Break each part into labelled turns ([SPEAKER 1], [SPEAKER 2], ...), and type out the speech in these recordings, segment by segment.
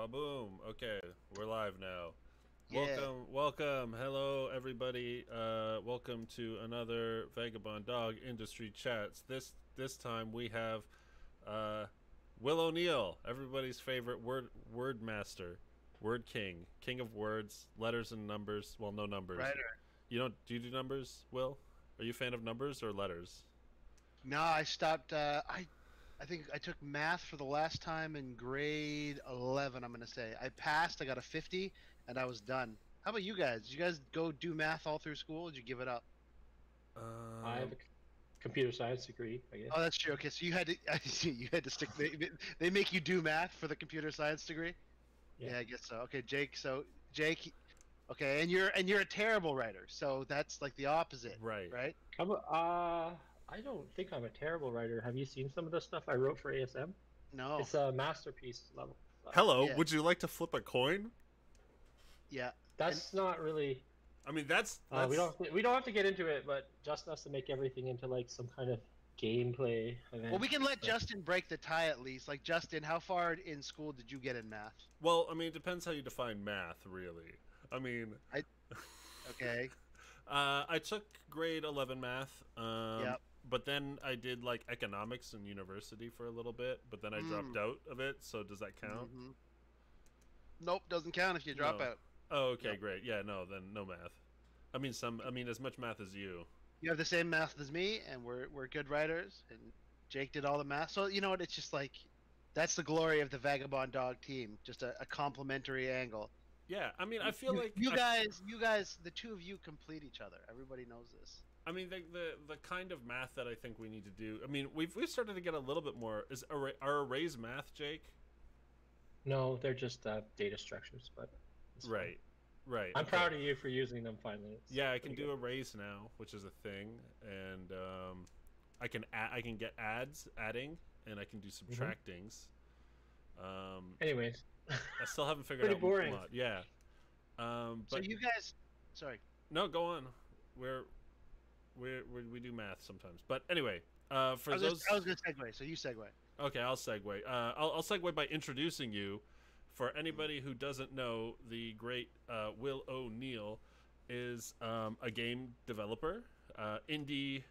[SPEAKER 1] Ba-boom. Okay, we're live now.
[SPEAKER 2] Yeah.
[SPEAKER 1] Welcome. Hello, everybody. Welcome to another Vagabond Dog Industry Chats. This time we have uh, Will O'Neill, everybody's favorite word master, word king, king of words, letters and numbers. Well, no numbers.
[SPEAKER 2] Right.
[SPEAKER 1] You don't do you do numbers, Will? Are you a fan of numbers or letters?
[SPEAKER 2] No, I stopped. I think I took math for the last time in grade 11. I'm gonna say I passed. I got a 50, and I was done. How about you guys? Did you guys go do math all through school? Or did you give it up?
[SPEAKER 3] I have
[SPEAKER 1] Um,
[SPEAKER 3] a computer science degree, I guess.
[SPEAKER 2] Oh, that's true. Okay, so you had to. I see. You had to stick. They make you do math for the computer science degree.
[SPEAKER 3] Yeah.
[SPEAKER 2] Yeah, I guess so. Okay, Jake. So Jake. Okay, and you're a terrible writer. So that's like the opposite,
[SPEAKER 1] right.
[SPEAKER 2] right?
[SPEAKER 3] I don't think I'm a terrible writer. Have you seen some of the stuff I wrote for ASM?
[SPEAKER 2] No.
[SPEAKER 3] It's a masterpiece level stuff.
[SPEAKER 1] Hello.
[SPEAKER 2] Yeah.
[SPEAKER 1] Would you like to flip a coin?
[SPEAKER 2] Yeah. And
[SPEAKER 3] That's not really.
[SPEAKER 1] I mean, that's
[SPEAKER 3] We don't have to get into it, but Justin has to make everything into like some kind of gameplay event.
[SPEAKER 2] Well, we can let
[SPEAKER 3] So,
[SPEAKER 2] Justin break the tie at least. Like, Justin, how far in school did you get in math?
[SPEAKER 1] Well, I mean, it depends how you define math, really. I mean,
[SPEAKER 2] Okay.
[SPEAKER 1] I took grade 11 math,
[SPEAKER 2] Yep.
[SPEAKER 1] but then I did like economics in university for a little bit, but then I dropped out of it. So does that count?
[SPEAKER 2] Mhm. Nope, doesn't count if you drop
[SPEAKER 1] No.
[SPEAKER 2] out.
[SPEAKER 1] Oh, okay,
[SPEAKER 2] Nope.
[SPEAKER 1] great. Yeah, no, then no math. I mean, as much math as you.
[SPEAKER 2] You have the same math as me, and we're good writers. And Jake did all the math. So you know what? It's just like that's the glory of the Vagabond Dog team. Just a complimentary angle.
[SPEAKER 1] Yeah, I mean, I feel like
[SPEAKER 2] you guys, the two of you complete each other. Everybody knows this.
[SPEAKER 1] I mean, the kind of math that I think we need to do. I mean, we've started to get a little bit more. Are arrays math, Jake?
[SPEAKER 3] no, they're just data structures, but it's fine.
[SPEAKER 1] Right.
[SPEAKER 3] I'm
[SPEAKER 1] okay.
[SPEAKER 3] proud of you for using them finally. It's
[SPEAKER 1] Yeah, I can
[SPEAKER 3] pretty
[SPEAKER 1] do
[SPEAKER 3] good.
[SPEAKER 1] arrays now, which is a thing, and I can get adding, and I can do
[SPEAKER 3] Mm-hmm.
[SPEAKER 1] subtractings.
[SPEAKER 3] Anyways,
[SPEAKER 1] I still haven't figured
[SPEAKER 3] pretty
[SPEAKER 1] out
[SPEAKER 3] boring.
[SPEAKER 1] mod. Yeah.
[SPEAKER 2] So
[SPEAKER 1] But
[SPEAKER 2] you guys, sorry.
[SPEAKER 1] no, go on. We're, we do math sometimes, but anyway, for
[SPEAKER 2] I was,
[SPEAKER 1] those.
[SPEAKER 2] I was gonna segue. So you segue.
[SPEAKER 1] Okay, I'll segue. I'll segue by introducing you. For anybody who doesn't know, the great Will O'Neill is a game developer, indie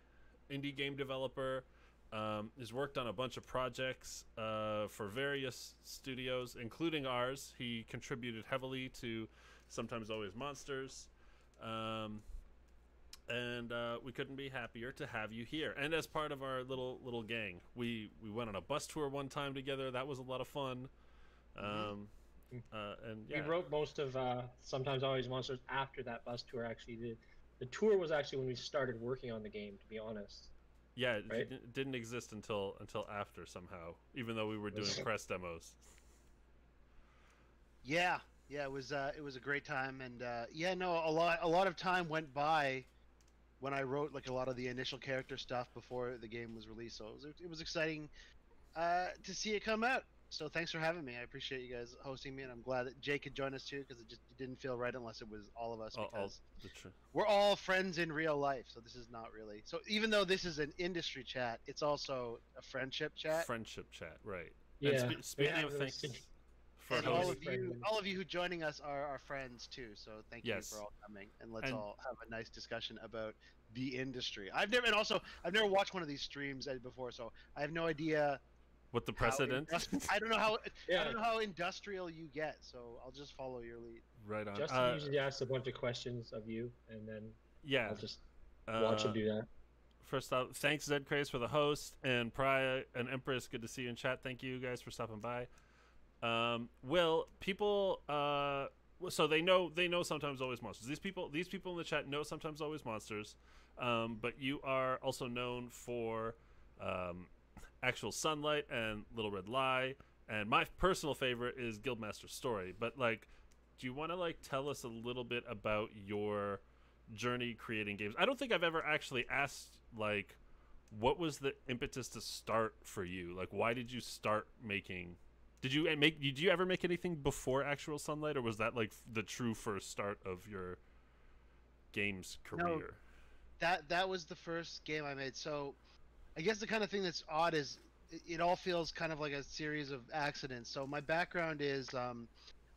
[SPEAKER 1] game developer. Has worked on a bunch of projects for various studios, including ours. He contributed heavily to Sometimes Always Monsters. And we couldn't be happier to have you here. And as part of our little gang, we went on a bus tour one time together. That was a lot of fun. And yeah,
[SPEAKER 3] We wrote most of Sometimes Always Monsters after that bus tour. Actually, the tour was actually when we started working on the game. To be honest,
[SPEAKER 1] yeah, it
[SPEAKER 3] right?
[SPEAKER 1] didn't exist until after somehow, even though we were doing press demos.
[SPEAKER 2] Yeah, yeah, it was a great time, and yeah, no, a lot of time went by when I wrote like a lot of the initial character stuff before the game was released. So it was exciting to see it come out. So thanks for having me. I appreciate you guys hosting me, and I'm glad that Jake could join us too because it didn't feel right unless it was all of us
[SPEAKER 1] All
[SPEAKER 2] because
[SPEAKER 1] the tr-
[SPEAKER 2] we're all friends in real life. So this is not really. So even though this is an industry chat, it's also a friendship chat.
[SPEAKER 1] friendship chat, right?
[SPEAKER 3] Yeah.
[SPEAKER 1] And
[SPEAKER 3] we
[SPEAKER 1] speaking
[SPEAKER 3] haven't
[SPEAKER 1] of
[SPEAKER 3] really
[SPEAKER 1] things,
[SPEAKER 3] seen-
[SPEAKER 1] for
[SPEAKER 2] And
[SPEAKER 3] so
[SPEAKER 2] all
[SPEAKER 3] many
[SPEAKER 1] host,
[SPEAKER 2] of you,
[SPEAKER 3] friends.
[SPEAKER 2] all of you who joining us are our friends too. So thank you
[SPEAKER 1] Yes.
[SPEAKER 2] for all coming, and let's
[SPEAKER 1] And-
[SPEAKER 2] all have a nice discussion about the industry. I've never watched one of these streams before, so I have no idea
[SPEAKER 1] what the
[SPEAKER 2] how
[SPEAKER 1] precedent?
[SPEAKER 2] I don't know how
[SPEAKER 3] Yeah.
[SPEAKER 2] I don't know how industrial you get. So I'll just follow your lead.
[SPEAKER 1] Right on.
[SPEAKER 3] Justin usually asks a bunch of questions of you, and then
[SPEAKER 1] Yeah.
[SPEAKER 3] I'll just watch him do that.
[SPEAKER 1] First off, thanks Zed Craze for the host, and Pariah and Empress, good to see you in chat. Thank you guys for stopping by. Will people so they know Sometimes Always Monsters. These people in the chat know Sometimes Always Monsters, but you are also known for Actual Sunlight and Little Red Lie, and my personal favorite is Guildmaster's Story. But like, do you want to like tell us a little bit about your journey creating games? I don't think I've ever actually asked like what was the impetus to start for you? Like, why did you start making? Did you ever make anything before Actual Sunlight, or was that like the true first start of your games career?
[SPEAKER 2] That was the first game I made. So I guess the kind of thing that's odd is it all feels kind of like a series of accidents. So my background is I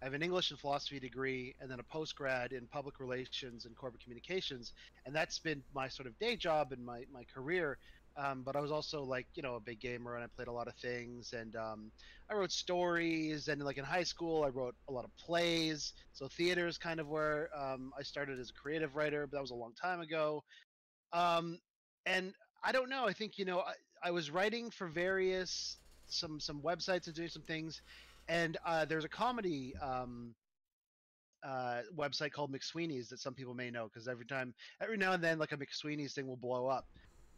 [SPEAKER 2] have an English and philosophy degree, and then a postgrad in public relations and corporate communications, and that's been my sort of day job and my career. But I was also like a big gamer, and I played a lot of things, and I wrote stories, and like in high school I wrote a lot of plays. So theater is kind of where I started as a creative writer, but that was a long time ago. Um, and I don't know. I think I was writing for various some websites and doing some things, and there's a comedy website called McSweeney's that some people may know because every now and then, like a McSweeney's thing will blow up,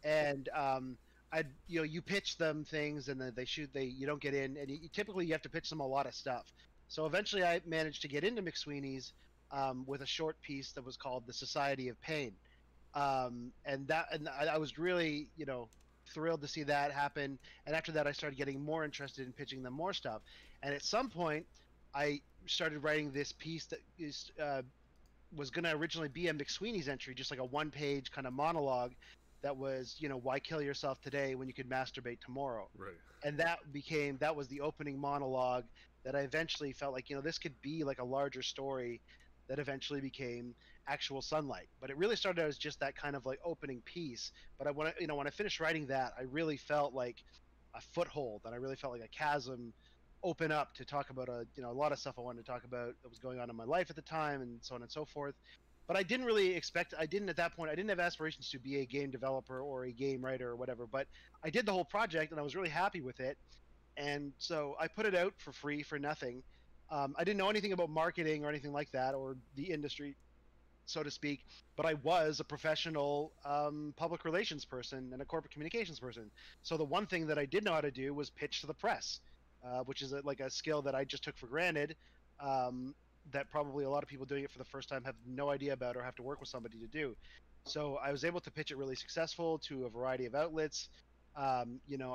[SPEAKER 2] and I you pitch them things and then they you don't get in, and typically you have to pitch them a lot of stuff. So eventually, I managed to get into McSweeney's with a short piece that was called "The Society of Pain," and I was really thrilled to see that happen. And after that, I started getting more interested in pitching them more stuff. And at some point, I started writing this piece that was going to originally be a McSweeney's entry, just like a one-page kind of monologue that was, why kill yourself today when you could masturbate tomorrow?
[SPEAKER 1] Right.
[SPEAKER 2] And that was the opening monologue that I eventually felt like, this could be like a larger story that eventually became Actual Sunlight. But it really started out as just that kind of like opening piece. But when I finished writing that, I really felt like a foothold, and I really felt like a chasm open up to talk about a lot of stuff I wanted to talk about that was going on in my life at the time, and so on and so forth. But I didn't really expect. I didn't at that point. I didn't have aspirations to be a game developer or a game writer or whatever. But I did the whole project, and I was really happy with it. And so I put it out for free for nothing. I didn't know anything about marketing or anything like that, or the industry, so to speak. But I was a professional public relations person and a corporate communications person. So the one thing that I did know how to do was pitch to the press, which is like a skill that I just took for granted. That probably a lot of people doing it for the first time have no idea about or have to work with somebody to do. So I was able to pitch it really successful to a variety of outlets. I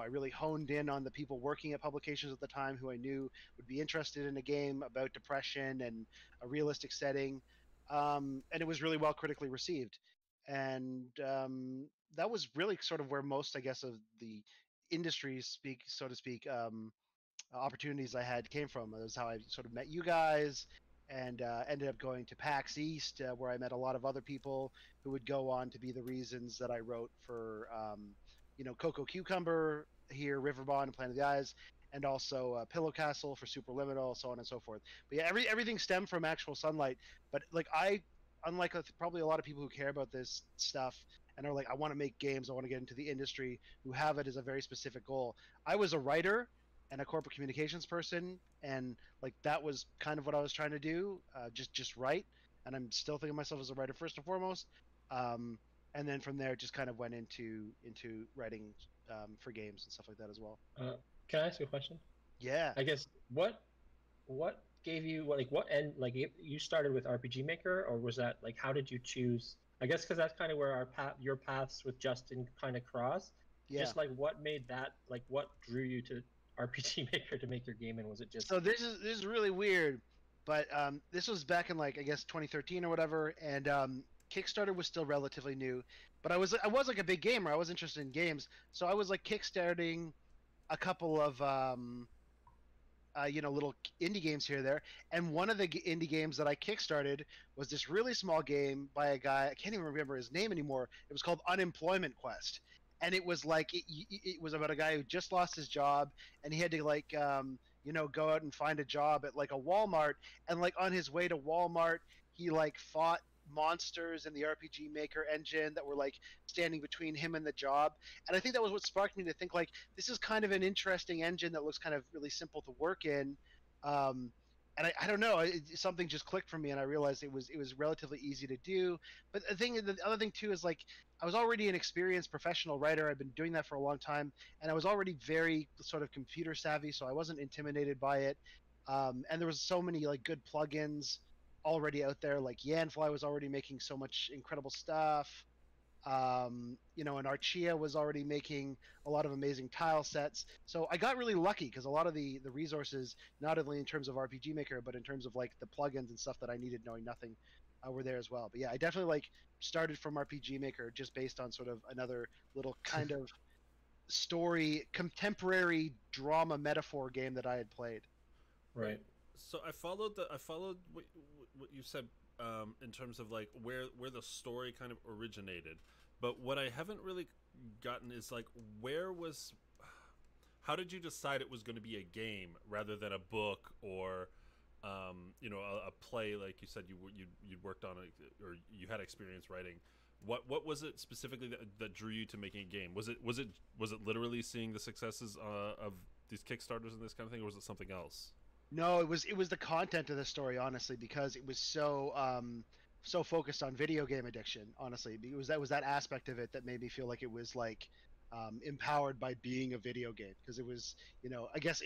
[SPEAKER 2] really honed in on the people working at publications at the time who I knew would be interested in a game about depression and a realistic setting. And it was really well critically received. And that was really sort of where most, I guess, of the industry speak, so to speak, opportunities I had came from. It was how I sort of met you guys, and ended up going to PAX East, where I met a lot of other people who would go on to be the reasons that I wrote for, Coco Cucumber here, Riverbond, and Planet of the Eyes, and also Pillow Castle for Superliminal, so on and so forth. But yeah, everything stemmed from Actual Sunlight. But like unlike probably a lot of people who care about this stuff and are like, I want to make games, I want to get into the industry, who have it as a very specific goal. I was a writer and a corporate communications person, and like that was kind of what I was trying to do, just write. And I'm still thinking of myself as a writer first and foremost. Um, and then from there, just kind of went into writing for games and stuff like that as well.
[SPEAKER 3] Uh, can I ask you a question?
[SPEAKER 2] Yeah.
[SPEAKER 3] I guess what gave you what end like you started with RPG Maker, or was that like how did you choose? I guess because that's kind of where your paths with Justin kind of cross.
[SPEAKER 2] Yeah.
[SPEAKER 3] Just like what made that like what drew you to RPG Maker to make your game, and was it just
[SPEAKER 2] So this is really weird, but this was back in like I guess 2013 or whatever, and Kickstarter was still relatively new, but I was like a big gamer. I was interested in games, so I was like kickstarting a couple of little indie games here or there. And one of the indie games that I kickstarted was this really small game by a guy. I can't even remember his name anymore. It was called Unemployment Quest, and it was like it was about a guy who just lost his job, and he had to like go out and find a job at like a Walmart, and like on his way to Walmart, he like fought monsters in the RPG Maker engine that were like standing between him and the job. And I think that was what sparked me to think like this is kind of an interesting engine that looks kind of really simple to work in. Um, and I don't know, something just clicked for me, and I realized it was relatively easy to do. But the other thing too is like I was already an experienced professional writer. I've been doing that for a long time, and I was already very sort of computer savvy, so I wasn't intimidated by it. And there was so many like good plugins already out there. Like Yanfly was already making so much incredible stuff. And Archia was already making a lot of amazing tile sets. So I got really lucky because a lot of the resources, not only in terms of RPG Maker, but in terms of like the plugins and stuff that I needed knowing nothing, were there as well. But yeah, I definitely like started from RPG Maker just based on sort of another little kind of story, contemporary drama metaphor game that I had played.
[SPEAKER 3] Right.
[SPEAKER 1] So I followed what you said in terms of like where the story kind of originated, but what I haven't really gotten is like how did you decide it was going to be a game rather than a book or a play, like you said you'd worked on it or you had experience writing. What was it specifically that drew you to making a game? Was it literally seeing the successes of these Kickstarters and this kind of thing, or was it something else?
[SPEAKER 2] No, it was the content of the story, honestly, because it was so focused on video game addiction. Honestly, because that was that aspect of it that made me feel like it was like empowered by being a video game. Because it was, I guess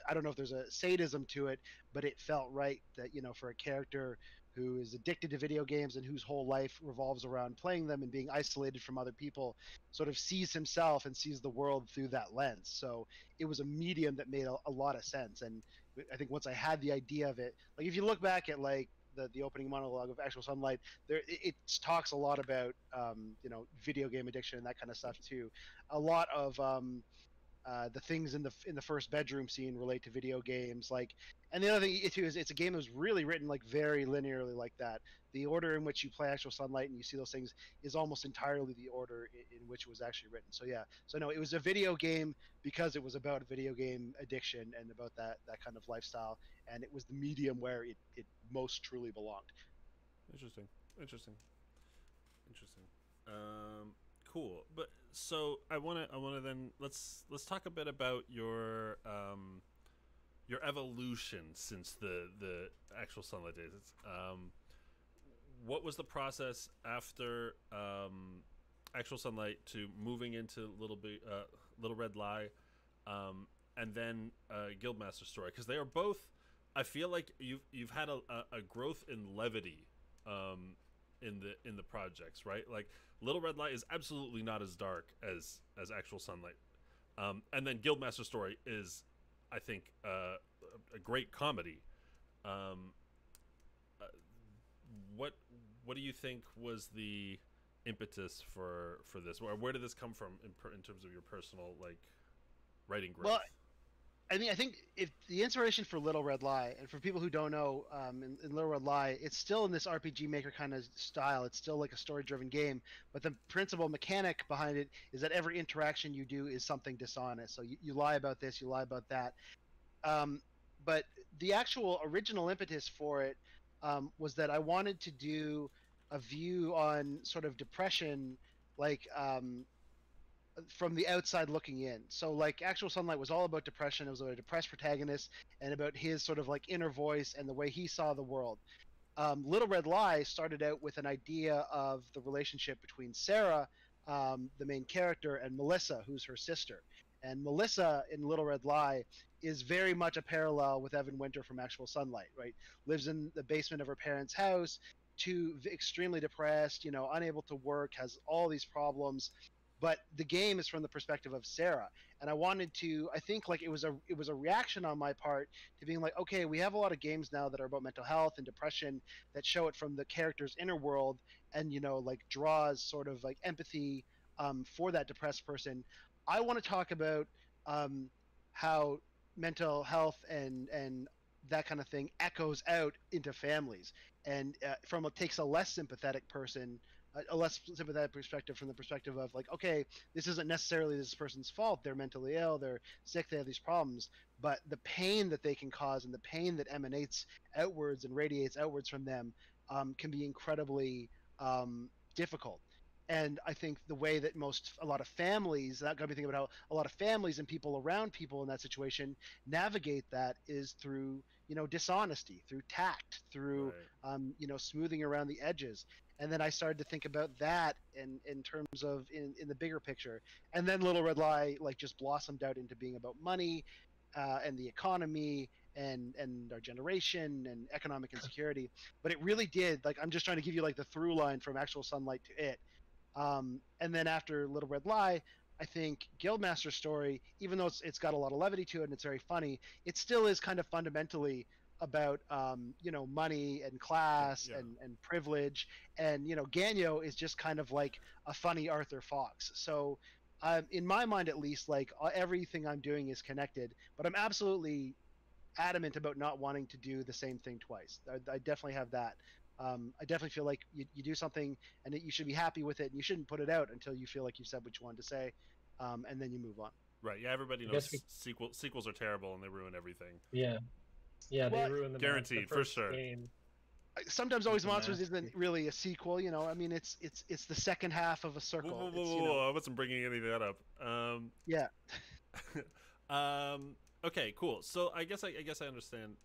[SPEAKER 2] I don't know if there's a sadism to it, but it felt right that for a character who is addicted to video games and whose whole life revolves around playing them and being isolated from other people, sort of sees himself and sees the world through that lens. So it was a medium that made a lot of sense. And I think once I had the idea of it, like if you look back at like the opening monologue of Actual Sunlight, it talks a lot about video game addiction and that kind of stuff too. A lot of the things in the first bedroom scene relate to video games, like, and the other thing too is it's a game that was really written like very linearly like that. The order in which you play Actual Sunlight and you see those things is almost entirely the order in which it was actually written. So yeah, so no, it was a video game because it was about video game addiction and about that kind of lifestyle, and it was the medium where it most truly belonged.
[SPEAKER 1] Interesting. Cool. But so I want to then let's talk a bit about your evolution since the Actual Sunlight days. What was the process after Actual Sunlight to moving into Little Red Lie, and then Guildmaster Story? Because they are both. I feel like you've had a growth in levity in the projects, right? Like Little Red Lie is absolutely not as dark as Actual Sunlight, and then Guildmaster Story is, I think, a great comedy. What do you think was the impetus for this? Where did this come from in terms of your personal like writing growth?
[SPEAKER 2] Well, I think if the inspiration for Little Red Lie, and for people who don't know, in Little Red Lie, it's still in this RPG Maker kind of style. It's still like a story-driven game, but the principal mechanic behind it is that every interaction you do is something dishonest. So you lie about this, you lie about that. But the actual original impetus for it was that I wanted to do a view on sort of depression, like from the outside looking in. So like Actual Sunlight was all about depression. It was about a depressed protagonist and about his sort of like inner voice and the way he saw the world. Little Red Lie started out with an idea of the relationship between Sarah, the main character, and Melissa, who's her sister. And Melissa in Little Red Lie is very much a parallel with Evan Winter from Actual Sunlight, right? Lives in the basement of her parents' house, extremely depressed, unable to work, has all these problems. But the game is from the perspective of Sarah, and I think like it was a reaction on my part to being like, okay, we have a lot of games now that are about mental health and depression that show it from the character's inner world, and like draws sort of like empathy for that depressed person. I want to talk about how mental health and that kind of thing echoes out into families, and takes a less sympathetic person, a less sympathetic perspective, from the perspective of like, okay, this isn't necessarily this person's fault. They're mentally ill, they're sick, they have these problems, but the pain that they can cause and the pain that emanates outwards and radiates outwards from them can be incredibly difficult. And I think the way that a lot of families, that got me thinking about how a lot of families and people around people in that situation navigate that is through, dishonesty, through tact, through,
[SPEAKER 1] Right.
[SPEAKER 2] smoothing around the edges. And then I started to think about that in terms of in the bigger picture. And then Little Red Lie like just blossomed out into being about money and the economy and our generation and economic insecurity. But it really did, like, I'm just trying to give you like the through line from Actual Sunlight to it. And then after Little Red Lie, I think Guildmaster Story, even though it's got a lot of levity to it and it's very funny, it still is kind of fundamentally about money and class
[SPEAKER 1] Yeah.
[SPEAKER 2] and privilege. And Ganyo is just kind of like a funny Arthur Fox. So in my mind at least, like everything I'm doing is connected. But I'm absolutely adamant about not wanting to do the same thing twice. I definitely have that. I definitely feel like you do something and that you should be happy with it, and you shouldn't put it out until you feel like you've said what you wanted to say, and then you move on.
[SPEAKER 1] Right. Yeah. Everybody
[SPEAKER 3] I
[SPEAKER 1] knows
[SPEAKER 3] guess we,
[SPEAKER 1] sequels are terrible and they ruin everything.
[SPEAKER 3] yeah, yeah, they
[SPEAKER 2] Well,
[SPEAKER 3] ruined the
[SPEAKER 1] Guaranteed,
[SPEAKER 3] the
[SPEAKER 1] for
[SPEAKER 3] first
[SPEAKER 1] sure.
[SPEAKER 3] game.
[SPEAKER 2] Sometimes Always
[SPEAKER 3] The
[SPEAKER 2] Monsters isn't
[SPEAKER 3] masterpiece.
[SPEAKER 2] really a sequel, you know. I mean, it's the second half of a
[SPEAKER 1] Whoa,
[SPEAKER 2] circle.
[SPEAKER 1] whoa, whoa,
[SPEAKER 2] It's,
[SPEAKER 1] whoa, whoa, I wasn't bringing any of that up.
[SPEAKER 2] yeah.
[SPEAKER 1] Okay, cool. So I guess I understand.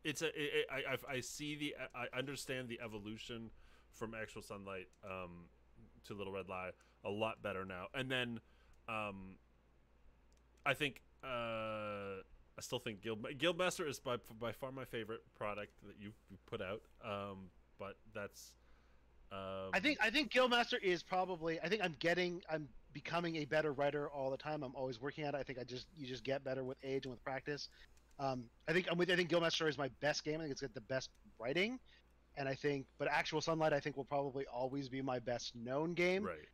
[SPEAKER 1] It's I see I understand the evolution from Actual Sunlight to Little Red Lie a lot better now. And then I think I still think Guildmaster is by far my favorite product that you've put out. But that's
[SPEAKER 2] I think Guildmaster is probably. I think I'm becoming a better writer all the time. I'm always working at it. I think you just get better with age and with practice. I think Guildmaster is my best game. I think it's got the best writing, and but Actual Sunlight I think will probably always be my best known game.
[SPEAKER 1] right.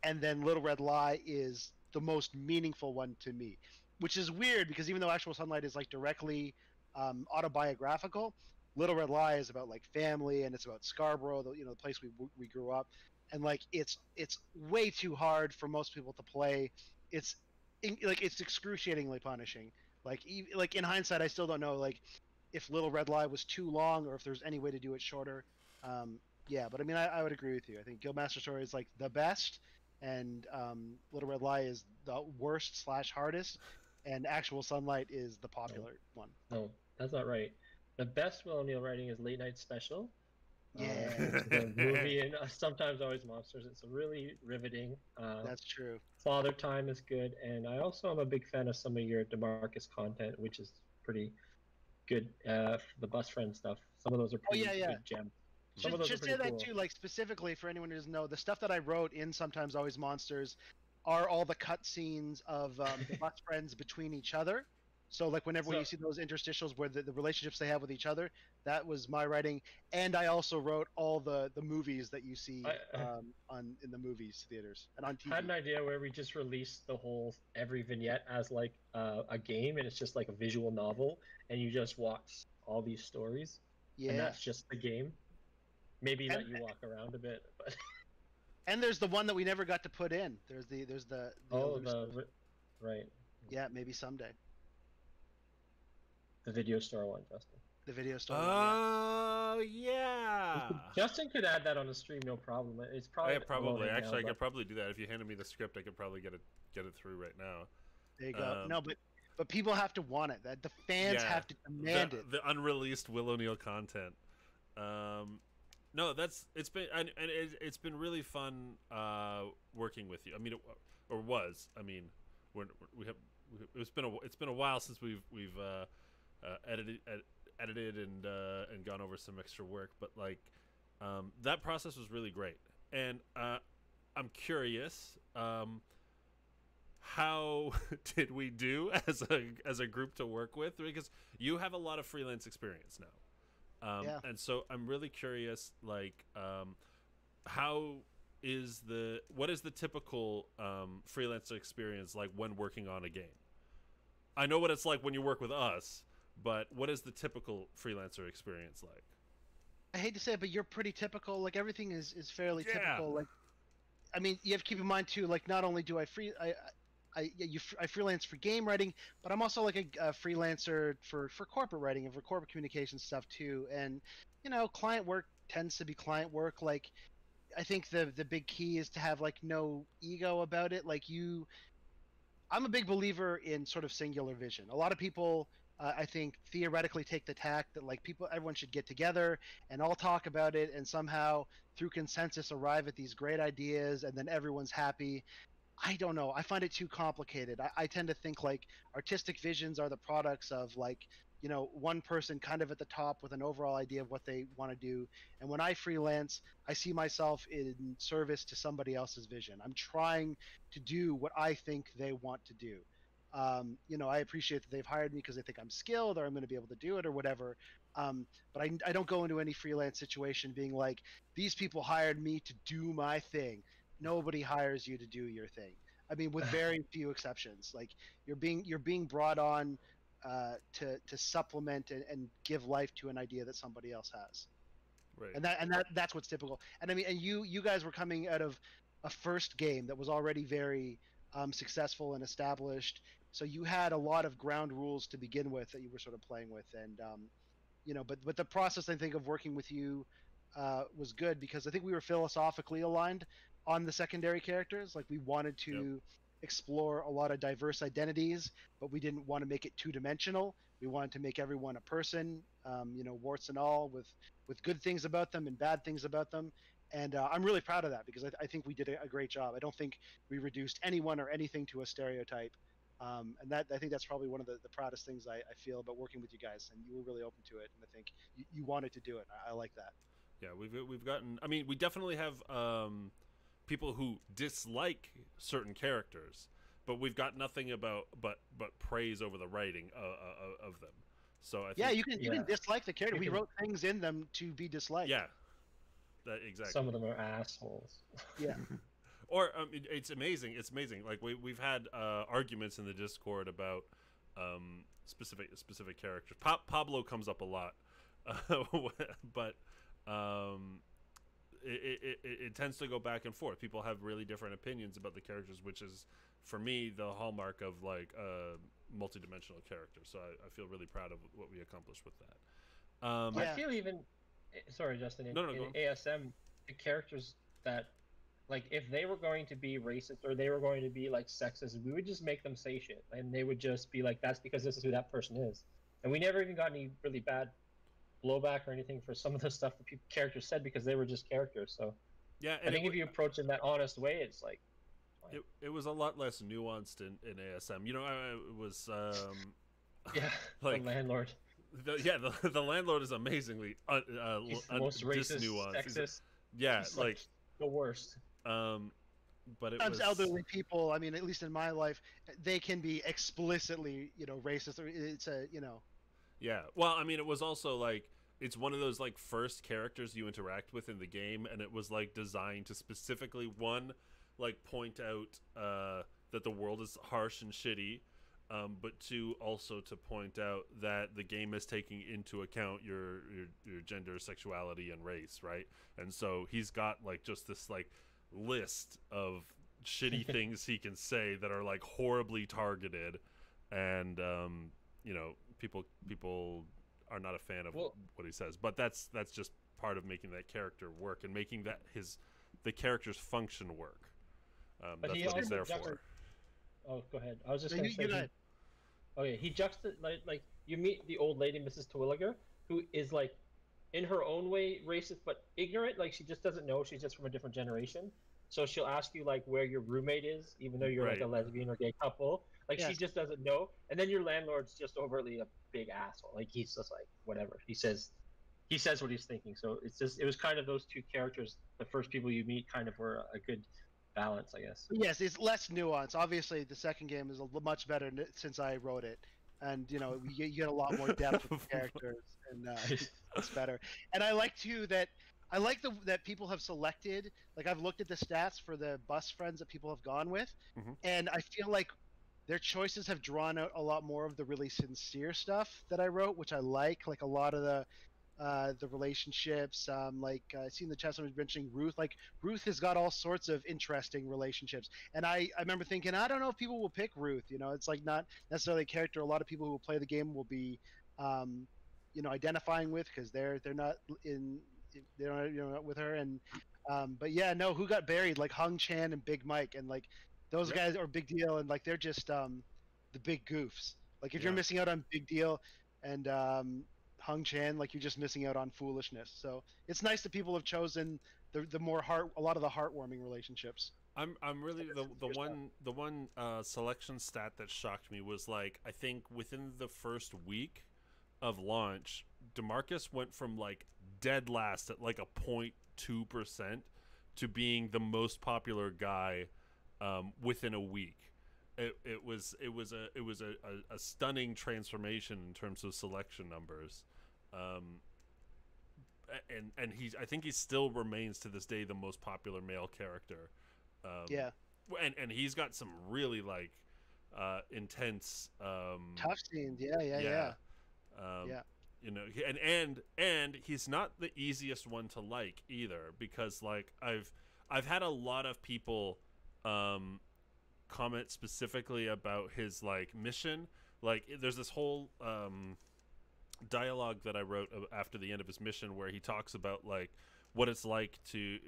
[SPEAKER 2] And then Little Red Lie is the most meaningful one to me, which is weird because even though Actual Sunlight is like directly autobiographical, Little Red Lie is about like family, and it's about Scarborough, the place we grew up, and like it's way too hard for most people to play. It's it's excruciatingly punishing. Like in hindsight, I still don't know like if Little Red Lie was too long or if there's any way to do it shorter. Yeah, but I mean, I would agree with you. I think Guildmaster Story is like the best, and Little Red Lie is the worst / hardest, and Actual Sunlight is the popular one.
[SPEAKER 3] No, that's not right. The best Will O'Neill writing is Late Night Special.
[SPEAKER 2] Yeah.
[SPEAKER 3] The movie and Sometimes Always Monsters. It's really riveting.
[SPEAKER 2] That's true.
[SPEAKER 3] Father Time is good, and I also am a big fan of some of your DeMarcus content, which is pretty good. The Bus Friend stuff. Some of those are pretty
[SPEAKER 2] yeah.
[SPEAKER 3] big gems. Some of those
[SPEAKER 2] Just
[SPEAKER 3] are
[SPEAKER 2] say
[SPEAKER 3] pretty
[SPEAKER 2] that
[SPEAKER 3] cool.
[SPEAKER 2] too, like specifically for anyone who doesn't know, the stuff that I wrote in Sometimes Always Monsters are all the cut scenes of the best friends between each other. So like whenever
[SPEAKER 3] So-
[SPEAKER 2] you see those interstitials where the relationships they have with each other, that was my writing. And I also wrote all the movies that you see in the movies theaters and on TV.
[SPEAKER 3] I had an idea where we just release every vignette as like a game, and it's just like a visual novel, and you just watch all these stories,
[SPEAKER 2] Yeah.
[SPEAKER 3] and that's just the game. Maybe let
[SPEAKER 2] And-
[SPEAKER 3] you walk around a bit, but
[SPEAKER 2] And there's the one that we never got to put in. There's the
[SPEAKER 3] right,
[SPEAKER 2] yeah, maybe someday.
[SPEAKER 3] the video store one, Justin.
[SPEAKER 2] The video store. one, yeah.
[SPEAKER 1] Oh yeah.
[SPEAKER 3] Justin could add that on the stream, no problem. It's probably
[SPEAKER 1] Probably.
[SPEAKER 3] loading
[SPEAKER 1] Actually, I
[SPEAKER 3] now,
[SPEAKER 1] could probably do that. If you handed me the script, I could probably get it through right now.
[SPEAKER 2] There you go.
[SPEAKER 1] Um,
[SPEAKER 2] No, but people have to want it. That the fans
[SPEAKER 1] Yeah,
[SPEAKER 2] have to demand it.
[SPEAKER 1] The unreleased Will O'Neill content. No, it's been really fun working with you. I mean, or was. I mean, it's been a while since we've edited and gone over some extra work, but like that process was really great. And I'm curious, how did we do as a group to work with? Because you have a lot of freelance experience now.
[SPEAKER 2] Yeah.
[SPEAKER 1] And so I'm really curious, like, what is the typical freelancer experience like when working on a game? I know what it's like when you work with us, but what is the typical freelancer experience like?
[SPEAKER 2] I hate to say it, but you're pretty typical. Like everything is fairly
[SPEAKER 1] Yeah.
[SPEAKER 2] typical. Like, I mean, you have to keep in mind too. Like, not only do I freelance for game writing, but I'm also like a freelancer for corporate writing and for corporate communication stuff too. And client work tends to be client work. Like, I think the big key is to have like no ego about it. Like I'm a big believer in sort of singular vision. A lot of people, I think, theoretically take the tack that like everyone should get together and all talk about it, and somehow through consensus arrive at these great ideas, and then everyone's happy. I don't know. I find it too complicated. I tend to think like artistic visions are the products of like, one person kind of at the top with an overall idea of what they want to do. And when I freelance, I see myself in service to somebody else's vision. I'm trying to do what I think they want to do. I appreciate that they've hired me because they think I'm skilled or I'm going to be able to do it or whatever. But I don't go into any freelance situation being like, these people hired me to do my thing. nobody hires you to do your thing. I mean, with very few exceptions. Like you're being brought on to supplement and give life to an idea that somebody else has.
[SPEAKER 1] Right.
[SPEAKER 2] That's what's typical. And I mean, and you guys were coming out of a first game that was already very successful and established, so you had a lot of ground rules to begin with that you were sort of playing with, and but the process I think of working with you was good because I think we were philosophically aligned on the secondary characters. Like we wanted to explore a lot of diverse identities, but we didn't want to make it two dimensional. We wanted to make everyone a person, warts and all, with good things about them and bad things about them. And I'm really proud of that because I think we did a great job. I don't think we reduced anyone or anything to a stereotype. And that I think that's probably one of the proudest things I feel about working with you guys. And you were really open to it, and I think you wanted to do it. I like that.
[SPEAKER 1] Yeah, we've gotten. I mean, we definitely have people who dislike certain characters, but we've got nothing about but praise over the writing of them. So I think,
[SPEAKER 2] you can dislike the character. We wrote things in them to be disliked.
[SPEAKER 1] Yeah, that exactly.
[SPEAKER 3] Some of them are assholes.
[SPEAKER 2] Yeah.
[SPEAKER 1] Or it's amazing. It's amazing. Like we've had arguments in the Discord about specific characters. Pablo comes up a lot, but it tends to go back and forth. People have really different opinions about the characters, which is for me the hallmark of like a multi-dimensional character. So I feel really proud of what we accomplished with that.
[SPEAKER 3] I feel even sorry, Justin. In ASM, the characters that, like, if they were going to be racist or they were going to be like sexist, we would just make them say shit, and they would just be like, "That's because this is who that person is." And we never even got any really bad blowback or anything for some of the stuff that characters said because they were just characters. So
[SPEAKER 1] yeah,
[SPEAKER 3] I think if you approach it in that honest way, it's like
[SPEAKER 1] it was a lot less nuanced in ASM. It was
[SPEAKER 3] like the landlord.
[SPEAKER 1] The landlord is amazingly
[SPEAKER 3] He's the most racist, sexist.
[SPEAKER 1] Yeah, like
[SPEAKER 3] the worst.
[SPEAKER 1] But it
[SPEAKER 2] sometimes
[SPEAKER 1] was
[SPEAKER 2] elderly people. I mean, at least in my life, they can be explicitly, racist. It's
[SPEAKER 1] Yeah. Well, I mean, it was also like it's one of those like first characters you interact with in the game, and it was like designed to specifically like point out that the world is harsh and shitty. But two, also to point out that the game is taking into account your gender, sexuality, and race, right? And so he's got like just this like list of shitty things he can say that are like horribly targeted, and people are not a fan of what he says. But that's just part of making that character work and making that the character's function work. That's what he's there for.
[SPEAKER 3] Oh, go ahead. I was just going to say. He like you meet the old lady, Mrs. Terwilliger, who is like, in her own way, racist but ignorant. Like she just doesn't know. She's just from a different generation. So she'll ask you like where your roommate is, even though you're like a lesbian or gay couple. Like she just doesn't know. And then your landlord's just overtly a big asshole. Like he's just like whatever. He says what he's thinking. So it was kind of those two characters. The first people you meet kind of were a good balance, I guess.
[SPEAKER 2] Yes, it's less nuance. Obviously, the second game is much better since I wrote it, and you get a lot more depth with the characters, and it's better. And I like too that that people have selected. Like I've looked at the stats for the bus friends that people have gone with, and I feel like their choices have drawn out a lot more of the really sincere stuff that I wrote, which I like. Like a lot of the relationships, like I seen the chat someone was mentioning Ruth. Like Ruth has got all sorts of interesting relationships, and I remember thinking, I don't know if people will pick Ruth. It's like not necessarily a character a lot of people who will play the game will be identifying with, because they're not with her. And but yeah, no, who got buried? Like Hung Chan and Big Mike, and like those guys are Big Deal, and like they're just the big goofs. Like if you're missing out on Big Deal and Hung Chan, like you're just missing out on foolishness. So it's nice that people have chosen a lot of the heartwarming relationships.
[SPEAKER 1] I'm really the one selection stat that shocked me was like I think within the first week of launch, DeMarcus went from like dead last at like a 0.2% to being the most popular guy within a week. It was a stunning transformation in terms of selection numbers, and I think he still remains to this day the most popular male character
[SPEAKER 2] Yeah.
[SPEAKER 1] And he's got some really like intense
[SPEAKER 2] Tough scenes. Yeah. Yeah.
[SPEAKER 1] You know, and he's not the easiest one to like either, because like I've had a lot of people comment specifically about his like mission. Like there's this whole dialogue that I wrote after the end of his mission where he talks about like what it's like to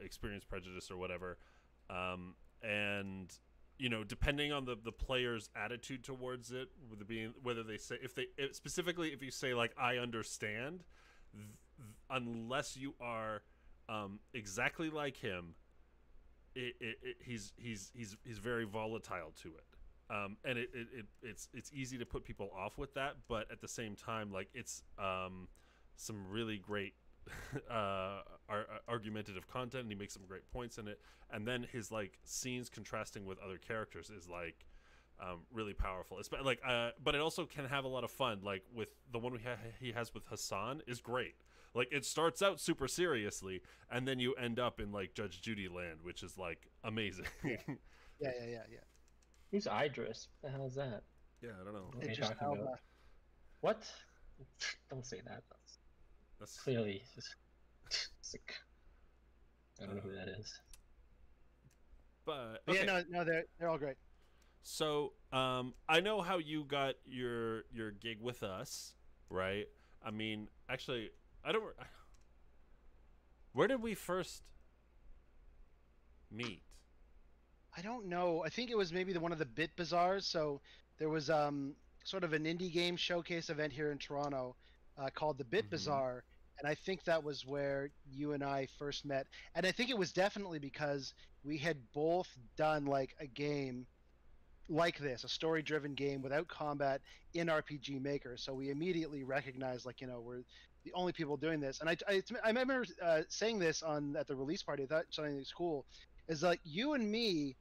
[SPEAKER 1] experience prejudice or whatever, and you know, depending on the player's attitude towards it, whether they say specifically if you say like I understand, unless you are exactly like him, he's very volatile to it, and it's easy to put people off with that, but at the same time, like it's some really great argumentative content, and he makes some great points in it, and then his like scenes contrasting with other characters is like really powerful. It's like but it also can have a lot of fun, like with the one he has with Hassan is great. Like it starts out super seriously and then you end up in like Judge Judy land, which is like amazing.
[SPEAKER 2] Yeah.
[SPEAKER 3] Who's Idris? What the hell is that?
[SPEAKER 1] Yeah, I don't know.
[SPEAKER 3] What are you talking about? What? Don't say that. That's clearly just sick. I don't know who that is.
[SPEAKER 1] But
[SPEAKER 2] okay. Yeah, no, they're all great.
[SPEAKER 1] So, I know how you got your gig with us, right? I mean, actually, where did we first meet?
[SPEAKER 2] I don't know. I think it was maybe one of the Bit Bazaars. So there was sort of an indie game showcase event here in Toronto called the Bit Bazaar, and I think that was where you and I first met. And I think it was definitely because we had both done like a game like this, a story-driven game without combat in RPG Maker. So we immediately recognized, like, you know, we're the only people doing this. And I remember saying this at the release party. I thought something that's cool is like you and me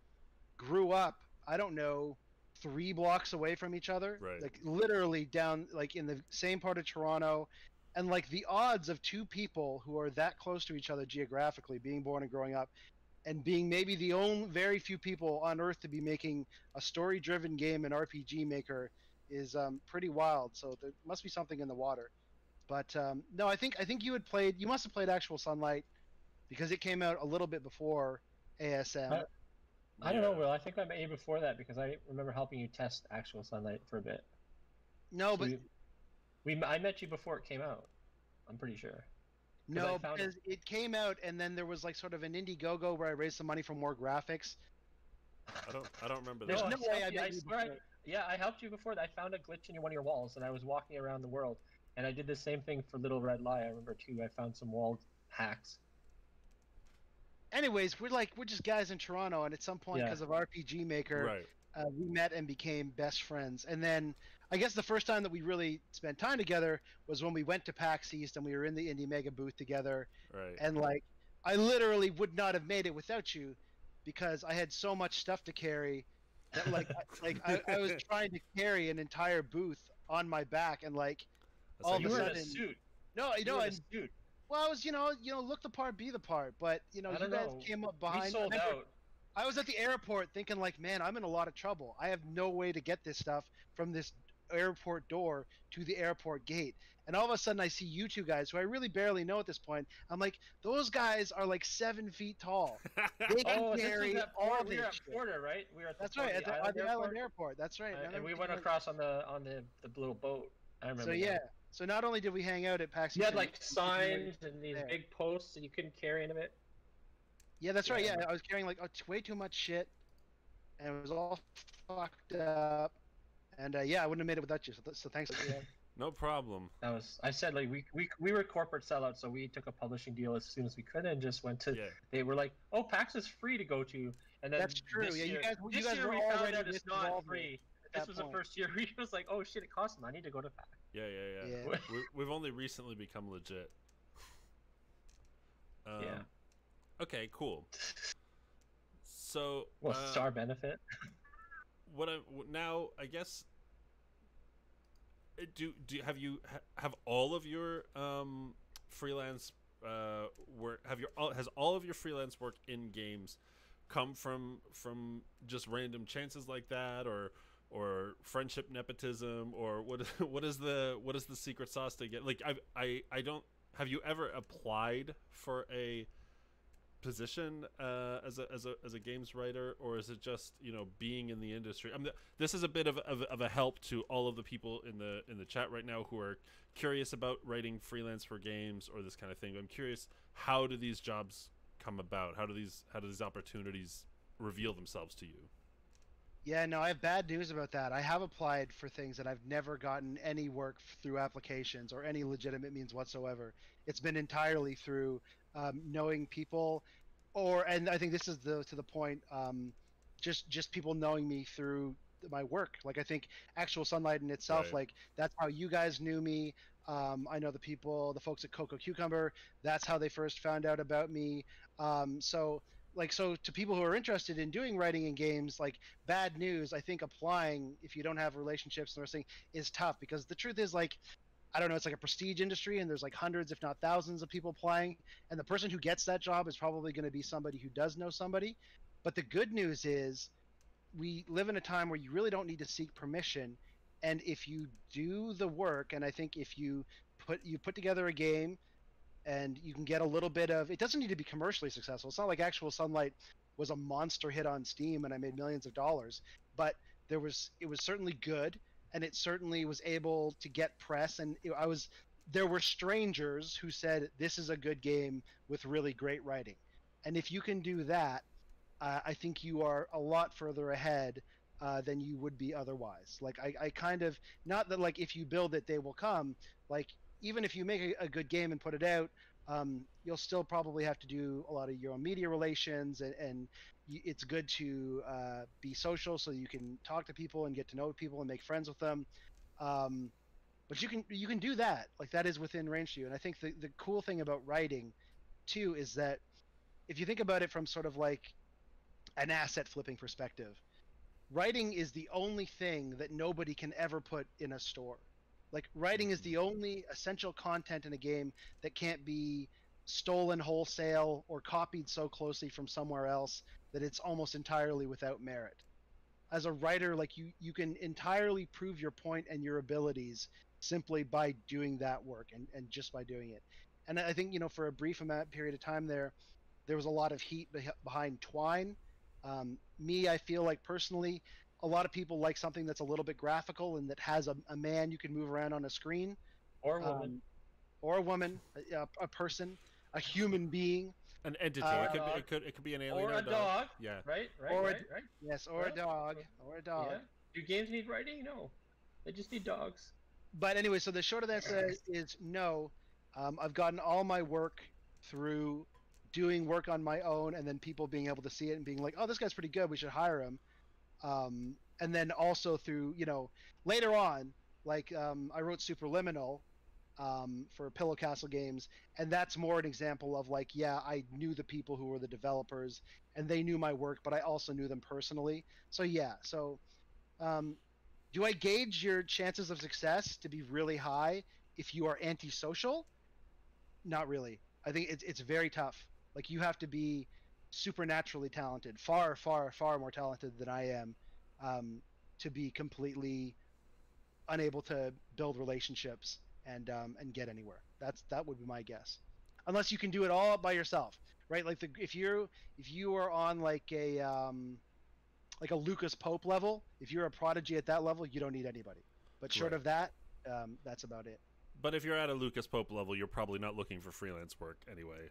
[SPEAKER 2] grew up, I don't know, 3 blocks away from each other,
[SPEAKER 1] right.
[SPEAKER 2] Like literally down, like in the same part of Toronto. And like the odds of 2 people who are that close to each other geographically, being born and growing up, and being maybe the only very few people on Earth to be making a story-driven game in RPG Maker is pretty wild. So there must be something in the water. But no, I think you must have played Actual Sunlight because it came out a little bit before ASM.
[SPEAKER 3] I don't know, Will. I think I met you before that because I remember helping you test Actual Sunlight for a bit.
[SPEAKER 2] No, so
[SPEAKER 3] but I met you before it came out. I'm pretty sure.
[SPEAKER 2] No, because it came out and then there was like sort of an Indiegogo where I raised some money for more graphics.
[SPEAKER 1] I don't remember that.
[SPEAKER 3] There's no way I met you before. Yeah, I helped you before. I found a glitch in one of your walls, and I was walking around the world, and I did the same thing for Little Red Lie. I remember too. I found some wall hacks.
[SPEAKER 2] Anyways, we're just guys in Toronto, and at some point, because of RPG Maker,
[SPEAKER 1] right.
[SPEAKER 2] We met and became best friends. And then I guess the first time that we really spent time together was when we went to PAX East and we were in the Indie Mega booth together.
[SPEAKER 1] Right.
[SPEAKER 2] And like, I literally would not have made it without you, because I had so much stuff to carry that like I was trying to carry an entire booth on my back, and like all of a sudden,
[SPEAKER 3] in a suit.
[SPEAKER 2] No, you know,
[SPEAKER 3] suit.
[SPEAKER 2] Well, I was, you know, look the part, be the part, but you know, you guys came up behind.
[SPEAKER 3] We sold out.
[SPEAKER 2] I was at the airport thinking, like, man, I'm in a lot of trouble. I have no way to get this stuff from this airport door to the airport gate. And all of a sudden, I see you 2 guys who I really barely know at this point. I'm like, those guys are like 7 feet tall. They can carry all this.
[SPEAKER 3] We were at Porter, right? We were at
[SPEAKER 2] That's right, at the Island Airport. That's right.
[SPEAKER 3] And we went across on the little boat. I remember.
[SPEAKER 2] So yeah. So not only did we hang out at PAX East,
[SPEAKER 3] you had like signs and these big posts that you couldn't carry into it.
[SPEAKER 2] Yeah, that's right. Yeah, I was carrying like way too much shit, and it was all fucked up. And yeah, I wouldn't have made it without you. So thanks.
[SPEAKER 1] No problem.
[SPEAKER 3] I said like we were corporate sellouts, so we took a publishing deal as soon as we could and just went to. Yeah. They were like, "Oh, PAX is free to go to," and then
[SPEAKER 2] that's true. Yeah, you guys were
[SPEAKER 3] we
[SPEAKER 2] already
[SPEAKER 3] found out it's not free. This was the first year. We was like, "Oh shit, it costs money to go to PAX."
[SPEAKER 1] Yeah. We've only recently become legit.
[SPEAKER 3] Yeah.
[SPEAKER 1] Okay, cool. So,
[SPEAKER 3] what's our benefit?
[SPEAKER 1] Now? I guess. Have all of your freelance work? Has all of your freelance work in games come from just random chances like that, or friendship nepotism, or what is the secret sauce to get? Like I don't. Have you ever applied for a position as a games writer, or is it just, you know, being in the industry? I mean, this is a bit of a help to all of the people in the chat right now who are curious about writing freelance for games or this kind of thing. I'm curious, how do these jobs come about? How do these opportunities reveal themselves to you?
[SPEAKER 2] Yeah, no, I have bad news about that. I have applied for things and I've never gotten any work through applications or any legitimate means whatsoever. It's been entirely through knowing people, and I think this is to the point, just people knowing me through my work. Like, I think Actual Sunlight in itself,
[SPEAKER 1] Right.
[SPEAKER 2] like, that's how you guys knew me. I know the folks at Coco Cucumber. That's how they first found out about me. So to people who are interested in doing writing in games, like, bad news, I think applying, if you don't have relationships and everything, is tough, because the truth is, like, I don't know, it's like a prestige industry and there's like hundreds if not thousands of people applying, and the person who gets that job is probably going to be somebody who does know somebody. But the good news is, we live in a time where you really don't need to seek permission, and if you do the work, and I think if you put together a game and you can get a little bit of, it doesn't need to be commercially successful. It's not like Actual Sunlight was a monster hit on Steam and I made millions of dollars, but it was certainly good, and it certainly was able to get press, and there were strangers who said this is a good game with really great writing. And if you can do that, I think you are a lot further ahead than you would be otherwise. Like, I kind of, not that like if you build it they will come, like, even if you make a good game and put it out, you'll still probably have to do a lot of your own media relations, and it's good to be social so you can talk to people and get to know people and make friends with them. But you can do that. Like, that is within range to you. And I think the cool thing about writing too is that if you think about it from sort of like an asset flipping perspective, writing is the only thing that nobody can ever put in a store. Like, writing is the only essential content in a game that can't be stolen wholesale or copied so closely from somewhere else that it's almost entirely without merit. As a writer, like, you can entirely prove your point and your abilities simply by doing that work, and just by doing it. And I think, you know, for a brief amount period of time there was a lot of heat behind Twine. Me, I feel like personally, a lot of people like something that's a little bit graphical and that has a man you can move around on a screen,
[SPEAKER 3] Or a woman.
[SPEAKER 2] or a woman, a person, a human being,
[SPEAKER 1] An entity. It could be an alien
[SPEAKER 3] or a dog.
[SPEAKER 1] Yeah.
[SPEAKER 3] Right.
[SPEAKER 2] yes, or a dog, or a dog.
[SPEAKER 3] Yeah. Do games need writing? No, they just need dogs.
[SPEAKER 2] But anyway, so the short of that is no. I've gotten all my work through doing work on my own, and then people being able to see it and being like, "Oh, this guy's pretty good. We should hire him." And then also through, you know, later on, like, I wrote Superliminal for Pillow Castle Games, and that's more an example of, like, yeah, I knew the people who were the developers and they knew my work, but I also knew them personally. So yeah, so do I gauge your chances of success to be really high if you are antisocial? Not really. I think it's very tough. Like, you have to be supernaturally talented, far, far, far more talented than I am, to be completely unable to build relationships and get anywhere. That would be my guess, unless you can do it all by yourself, right? Like, if you are on like a Lucas Pope level, if you're a prodigy at that level, you don't need anybody. But short of that, that's about it.
[SPEAKER 1] But if you're at a Lucas Pope level, you're probably not looking for freelance work anyway.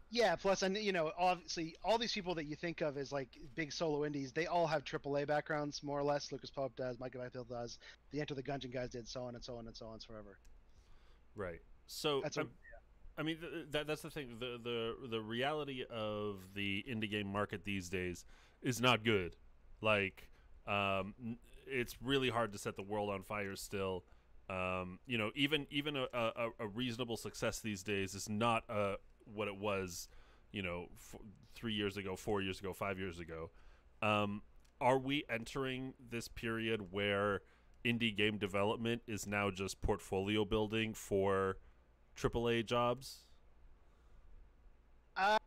[SPEAKER 2] Yeah, plus, and you know, obviously, all these people that you think of as like big solo indies, they all have AAA backgrounds, more or less. Lucas Pope does, Micah Byfield does, the Enter the Gungeon guys did, so on and so on and so on forever.
[SPEAKER 1] Right. So
[SPEAKER 2] That's
[SPEAKER 1] I mean, that's the thing. The reality of the indie game market these days is not good. Like, it's really hard to set the world on fire still. You know, even a reasonable success these days is not what it was, you know, 3 years ago, 4 years ago, 5 years ago. Are we entering this period where indie game development is now just portfolio building for AAA jobs?
[SPEAKER 2] I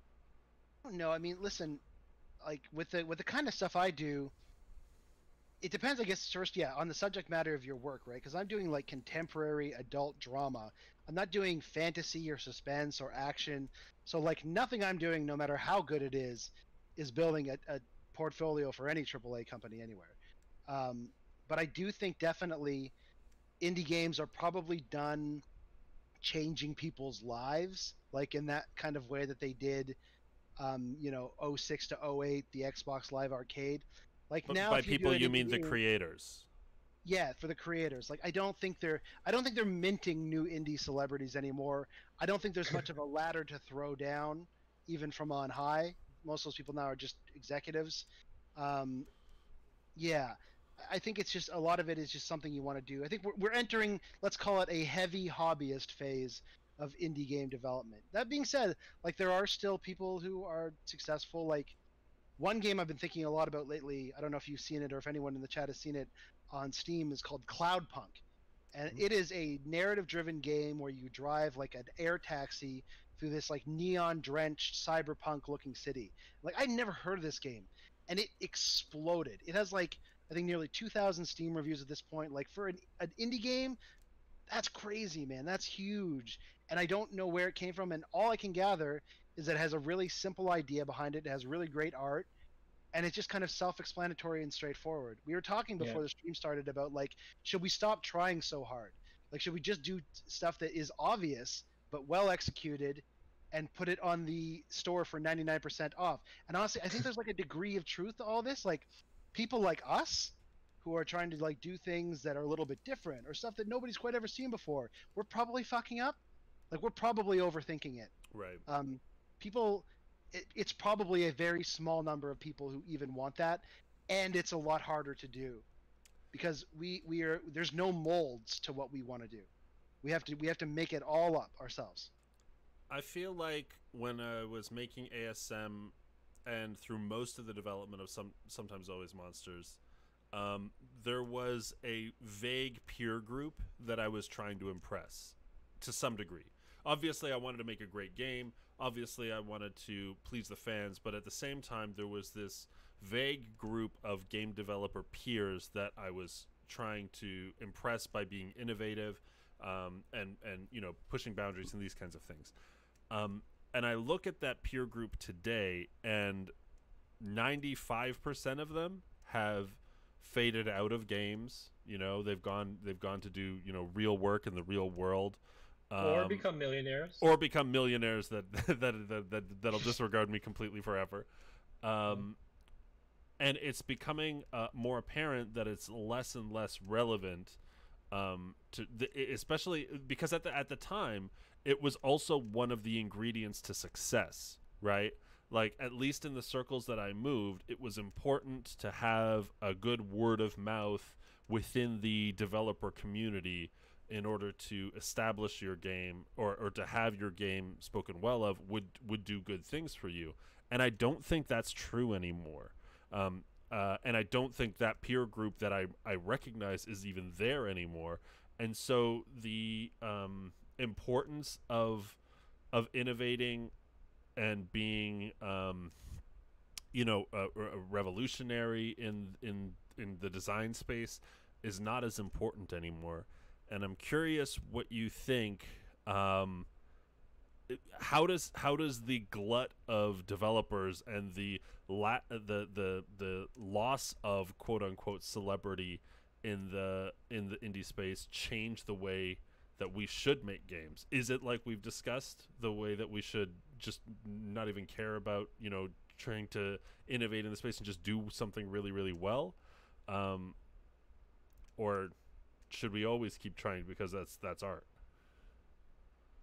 [SPEAKER 2] don't know. I mean, listen, like with the kind of stuff I do, it depends, I guess, first, yeah, on the subject matter of your work, right? Because I'm doing like contemporary adult drama. I'm not doing fantasy or suspense or action. So like nothing I'm doing, no matter how good it is building a portfolio for any AAA company anywhere. Um, but I do think definitely indie games are probably done changing people's lives, like in that kind of way that they did, '06 to '08, the Xbox Live Arcade. Like
[SPEAKER 1] But
[SPEAKER 2] now,
[SPEAKER 1] by
[SPEAKER 2] if you do
[SPEAKER 1] people,
[SPEAKER 2] an
[SPEAKER 1] you
[SPEAKER 2] indie
[SPEAKER 1] mean the
[SPEAKER 2] game,
[SPEAKER 1] creators.
[SPEAKER 2] yeah, for the creators. Like I don't think they're minting new indie celebrities anymore. I don't think there's much of a ladder to throw down, even from on high. Most of those people now are just executives. Um, yeah, I think it's just a lot of it is just something you want to do. I think we're entering, let's call it a heavy hobbyist phase of indie game development. That being said, like there are still people who are successful. Like one game I've been thinking a lot about lately, I don't know if you've seen it or if anyone in the chat has seen it on Steam, is called Cloudpunk. And it is a narrative driven game where you drive like an air taxi through this like neon drenched cyberpunk looking city. Like I'd never heard of this game and it exploded. It has like I think nearly 2,000 Steam reviews at this point. Like for an indie game, that's crazy, man. That's huge. And I don't know where it came from. And all I can gather is that it has a really simple idea behind it. It has really great art. And it's just kind of self-explanatory and straightforward. We were talking
[SPEAKER 3] Yeah.
[SPEAKER 2] before the stream started about like, should we stop trying so hard? Like, should we just do stuff that is obvious but well executed, and put it on the store for 99% off? And honestly, I think there's like a degree of truth to all this. Like, people like us who are trying to like do things that are a little bit different or stuff that nobody's quite ever seen before, we're probably fucking up. Like, we're probably overthinking it.
[SPEAKER 1] Right.
[SPEAKER 2] People, it's probably a very small number of people who even want that, and it's a lot harder to do because there's no molds to what we want to do. We have to make it all up ourselves.
[SPEAKER 1] I feel like when I was making ASM and through most of the development of Sometimes Always Monsters, there was a vague peer group that I was trying to impress to some degree. Obviously, I wanted to make a great game. Obviously, I wanted to please the fans, but at the same time, there was this vague group of game developer peers that I was trying to impress by being innovative, and pushing boundaries and these kinds of things. And I look at that peer group today, and 95% of them have faded out of games. They've gone to do real work in the real world.
[SPEAKER 3] Or become millionaires.
[SPEAKER 1] Or become millionaires that'll disregard me completely forever. And it's becoming more apparent that it's less and less relevant, especially because at the time it was also one of the ingredients to success, right? Like, at least in the circles that I moved, it was important to have a good word of mouth within the developer community in order to establish your game, or to have your game spoken well of would do good things for you. And I don't think that's true anymore. And I don't think that peer group that I recognize is even there anymore. And so the importance of innovating and being revolutionary in the design space is not as important anymore. And I'm curious what you think. How does the glut of developers and the loss of quote unquote celebrity in the indie space change the way that we should make games? Is it like we've discussed, the way that we should just not even care about trying to innovate in the space and just do something really, really well, or should we always keep trying because that's art?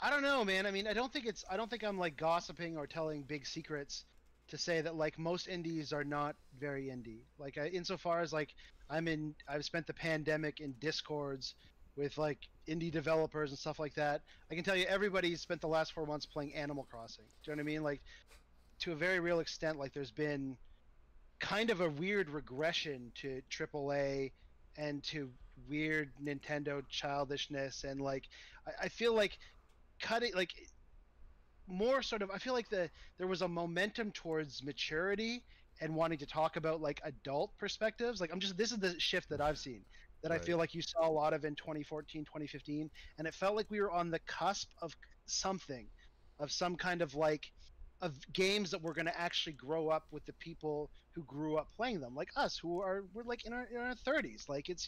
[SPEAKER 2] I don't know, man. I mean, I don't think I'm like gossiping or telling big secrets to say that like most indies are not very indie. Like insofar as like I've spent the pandemic in discords with like indie developers and stuff like that. I can tell you everybody's spent the last 4 months playing Animal Crossing. Do you know what I mean? Like, to a very real extent, like there's been kind of a weird regression to AAA and to weird Nintendo childishness, and like I feel like cutting like more sort of I feel like there was a momentum towards maturity and wanting to talk about like adult perspectives. Like this is the shift that I've seen that I
[SPEAKER 1] Right.
[SPEAKER 2] feel like you saw a lot of in 2014, 2015, and it felt like we were on the cusp of something, of some kind of like of games that were going to actually grow up with the people who grew up playing them, like us, we're like in our 30s. Like it's,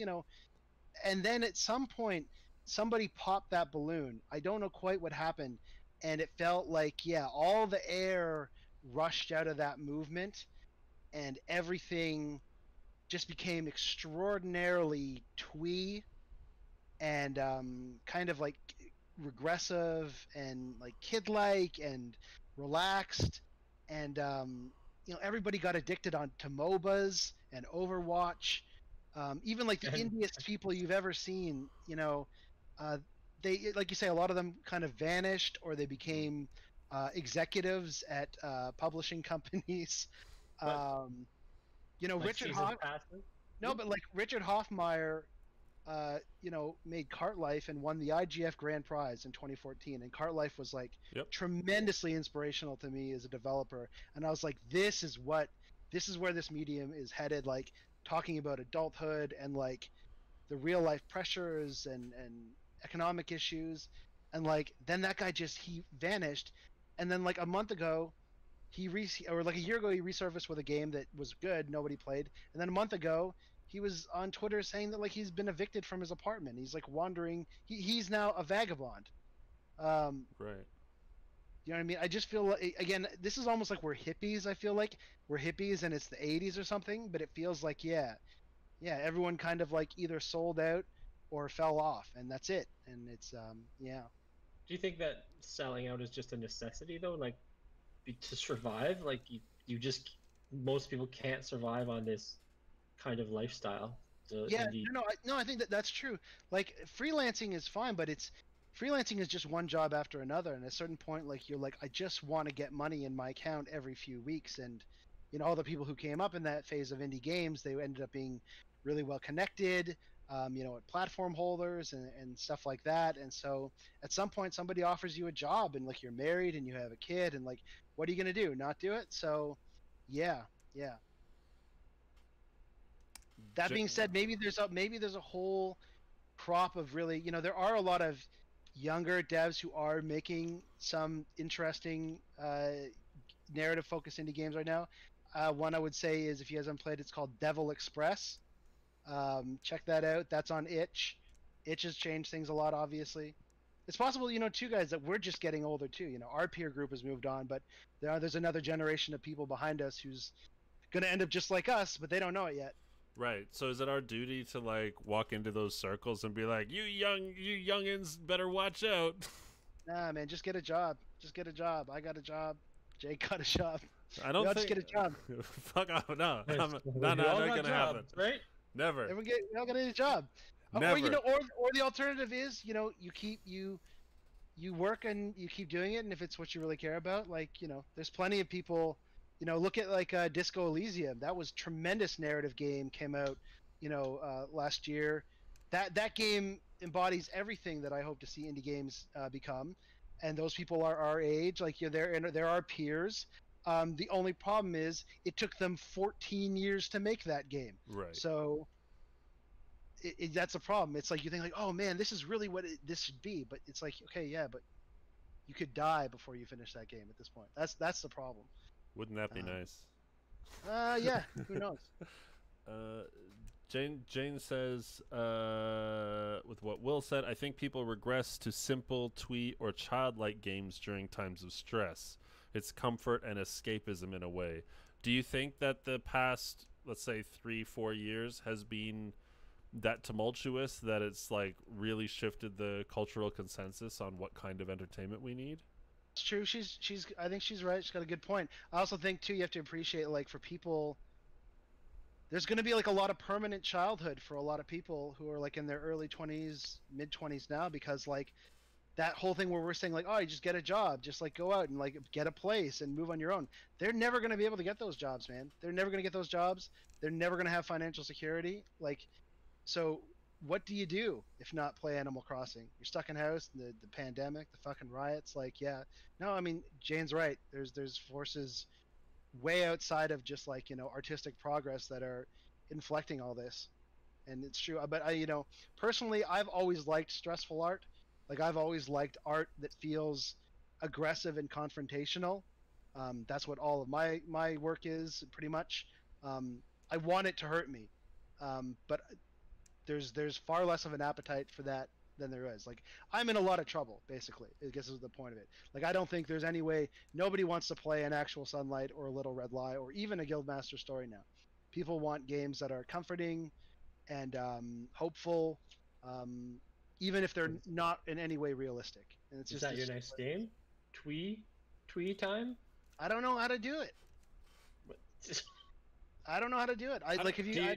[SPEAKER 2] and then at some point somebody popped that balloon. I don't know quite what happened, and it felt like, yeah, all the air rushed out of that movement, and everything just became extraordinarily twee and kind of like regressive and like kid-like and relaxed, and everybody got addicted on to MOBAs and Overwatch. Even like the
[SPEAKER 3] And
[SPEAKER 2] indiest people you've ever seen, uh, they, like you say, a lot of them kind of vanished, or they became executives at publishing companies.
[SPEAKER 3] but
[SPEAKER 2] Um,
[SPEAKER 3] like
[SPEAKER 2] Richard
[SPEAKER 3] season
[SPEAKER 2] Hoff.
[SPEAKER 3] passes.
[SPEAKER 2] No, but like Richard Hoffmeyer, made Cart-Life and won the IGF Grand Prize in 2014. And Cart-Life was like
[SPEAKER 1] Yep.
[SPEAKER 2] tremendously inspirational to me as a developer. And I was like, this is where this medium is headed. Like talking about adulthood and like the real life pressures and economic issues. And like then that guy he vanished. And then like a month ago, or like a year ago, he resurfaced with a game that was good, nobody played, and then a month ago he was on Twitter saying that like he's been evicted from his apartment. He's like wandering. He's now a vagabond. Um,
[SPEAKER 1] Right.
[SPEAKER 2] you know what I mean? I just feel like, again, this is almost like we're hippies. I feel like we're hippies and it's the 80s or something, but it feels like, yeah, everyone kind of like either sold out or fell off, and that's it. And it's yeah.
[SPEAKER 3] Do you think that selling out is just a necessity though? Like to survive, like you just most people can't survive on this kind of lifestyle.
[SPEAKER 2] Yeah,
[SPEAKER 3] Indie.
[SPEAKER 2] no, I think that that's true. Like freelancing is fine, but freelancing is just one job after another, and at a certain point, like you're like, I just want to get money in my account every few weeks. And all the people who came up in that phase of indie games, they ended up being really well connected, at platform holders and stuff like that. And so at some point, somebody offers you a job, and like you're married and you have a kid, and like, what are you gonna do? Not do it? So, yeah, yeah. That being said, maybe there's a whole crop of really, there are a lot of younger devs who are making some interesting narrative focused indie games right now. One I would say is, if you guys haven't played, it's called Devil Express. Check that out. That's on Itch. Itch has changed things a lot, obviously. It's possible, too, guys, that we're just getting older too. Our peer group has moved on, but there's another generation of people behind us who's going to end up just like us, but they don't know it yet.
[SPEAKER 1] Right. So is it our duty to like walk into those circles and be like, you youngins better watch out?
[SPEAKER 2] Nah, man, just get a job. Just get a job. I got a job. Jake got a job.
[SPEAKER 1] I don't think.
[SPEAKER 2] Just get a job.
[SPEAKER 1] Fuck off! No,
[SPEAKER 3] Nice.
[SPEAKER 1] not
[SPEAKER 3] We all
[SPEAKER 1] gonna
[SPEAKER 3] got
[SPEAKER 1] happen.
[SPEAKER 3] jobs, right?
[SPEAKER 1] Never.
[SPEAKER 2] Everyone get a job.
[SPEAKER 1] Never.
[SPEAKER 2] Or the alternative is, you work and you keep doing it, and if it's what you really care about, like, there's plenty of people. Look at like Disco Elysium. That was tremendous narrative game, came out, last year. That game embodies everything that I hope to see indie games become, and those people are our age. Like, they're our peers. The only problem is it took them 14 years to make that game.
[SPEAKER 1] Right.
[SPEAKER 2] So that's a problem. It's like you think like, oh man, this is really what this should be, but it's like, okay, yeah, but you could die before you finish that game at this point. That's the problem.
[SPEAKER 1] Wouldn't that be nice?
[SPEAKER 2] Yeah. Who knows?
[SPEAKER 1] Jane says, with what Will said, I think people regress to simple, twee, or childlike games during times of stress. It's comfort and escapism in a way. Do you think that the past, let's say, 3-4 years has been that tumultuous that it's like really shifted the cultural consensus on what kind of entertainment we need?
[SPEAKER 2] It's true. I think she's right. She's got a good point. I also think too, you have to appreciate, like, for people, there's going to be like a lot of permanent childhood for a lot of people who are like in their early 20s, mid 20s now, because like that whole thing where we're saying like, oh, you just get a job, just like go out and like get a place and move on your own. They're never going to be able to get those jobs, man. They're never going to get those jobs. They're never going to have financial security. Like, so what do you do if not play Animal Crossing? You're stuck in house, the pandemic, the fucking riots. Like, yeah, no, I mean, Jane's right. There's forces way outside of just like, artistic progress that are inflecting all this. And it's true. But personally, I've always liked stressful art. Like I've always liked art that feels aggressive and confrontational. That's what all of my work is pretty much. I want it to hurt me, but there's far less of an appetite for that than there is. Like I'm in a lot of trouble, basically. I guess is the point of it. Like I don't think there's any way nobody wants to play an actual Sunlight or a Little Red Lie or even a Guildmaster story now. People want games that are comforting and hopeful, even if they're not in any way realistic. And it's
[SPEAKER 3] Is
[SPEAKER 2] just
[SPEAKER 3] that your next game? Twee time?
[SPEAKER 2] I don't know how to do it. I don't know how to do it.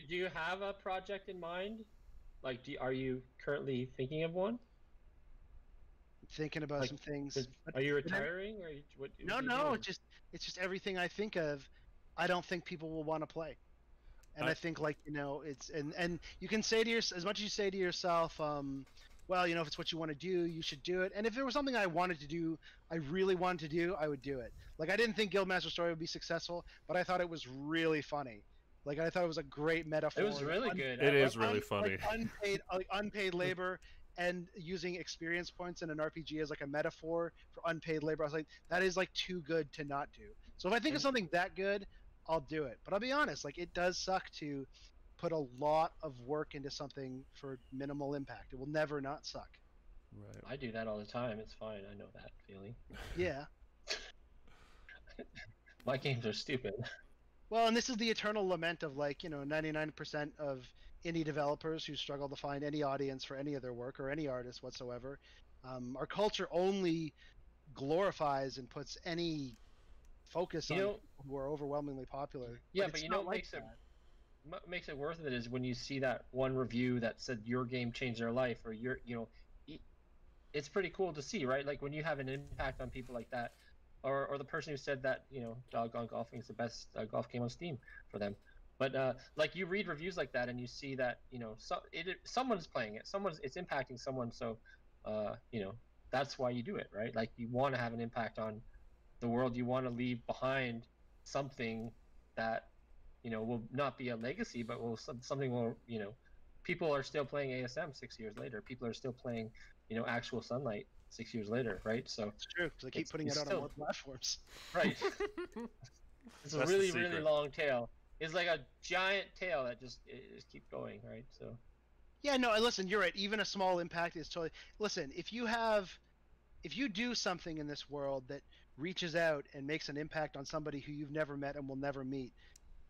[SPEAKER 3] Do you have a project in mind? Like, are you currently thinking of one?
[SPEAKER 2] Thinking about some things.
[SPEAKER 3] Are you retiring, or what?
[SPEAKER 2] No. It's just everything I think of. I don't think people will want to play. And I think it's and you can say to yourself as much as you say to yourself, well, if it's what you want to do, you should do it. And if there was something I wanted to do, I really wanted to do, I would do it. Like I didn't think Guildmaster Story would be successful, but I thought it was really funny. Like I thought it was a great metaphor.
[SPEAKER 3] It was really good.
[SPEAKER 1] It is really funny.
[SPEAKER 2] Unpaid labor and using experience points in an RPG as like a metaphor for unpaid labor. I was like, that is like too good to not do. So if I think of something that good, I'll do it. But I'll be honest, like it does suck to put a lot of work into something for minimal impact. It will never not suck.
[SPEAKER 1] Right.
[SPEAKER 3] I do that all the time. It's fine. I know that feeling.
[SPEAKER 2] Yeah.
[SPEAKER 3] My games are stupid.
[SPEAKER 2] Well, and this is the eternal lament of 99% of indie developers who struggle to find any audience for any of their work or any artist whatsoever. Our culture only glorifies and puts any focus on people who are overwhelmingly popular.
[SPEAKER 3] Yeah, but what makes it worth it is when you see that one review that said your game changed their life, or it's pretty cool to see, right? Like when you have an impact on people like that, or the person who said that Doggone Golfing is the best golf game on Steam for them. But like you read reviews like that and you see that someone's playing it, it's impacting someone, so that's why you do it, right? Like you want to have an impact on the world. You want to leave behind something that will not be a legacy, but people are still playing ASM 6 years later. People are still playing actual Sunlight 6 years later, right? So
[SPEAKER 2] it's true, because they keep putting it out on more platforms.
[SPEAKER 3] Right. It's a really long tail. It's like a giant tail that just keeps going, right? So
[SPEAKER 2] yeah, no, listen, you're right. Even a small impact is totally. Listen, if you do something in this world that reaches out and makes an impact on somebody who you've never met and will never meet,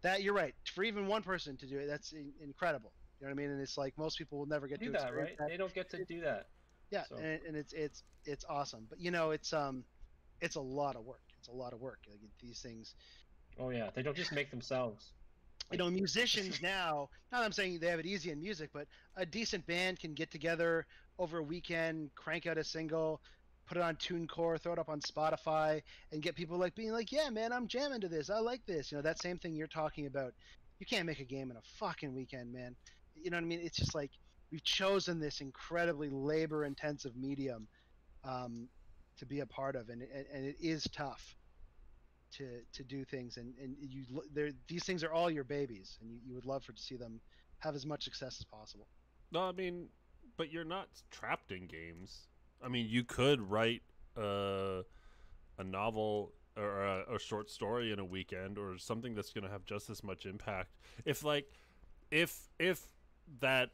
[SPEAKER 2] that you're right. For even one person to do it, that's incredible. You know what I mean? And it's like most people will never get to
[SPEAKER 3] do that, right? They don't get to do that.
[SPEAKER 2] Yeah, so. and it's awesome. But it's a lot of work. It's a lot of work. Like these things.
[SPEAKER 3] Oh yeah, they don't just make themselves.
[SPEAKER 2] Musicians now, not that I'm saying they have it easy in music, but a decent band can get together over a weekend, crank out a single, put it on TuneCore, throw it up on Spotify, and get people being like, yeah, man, I'm jamming to this. I like this. That same thing you're talking about. You can't make a game in a fucking weekend, man. You know what I mean? It's just like we've chosen this incredibly labor-intensive medium to be a part of, and it is tough to do things, and these things are all your babies, and you would love to see them have as much success as possible.
[SPEAKER 1] No, I mean, but you're not trapped in games. I mean, you could write a novel or a short story in a weekend, or something that's going to have just as much impact. If that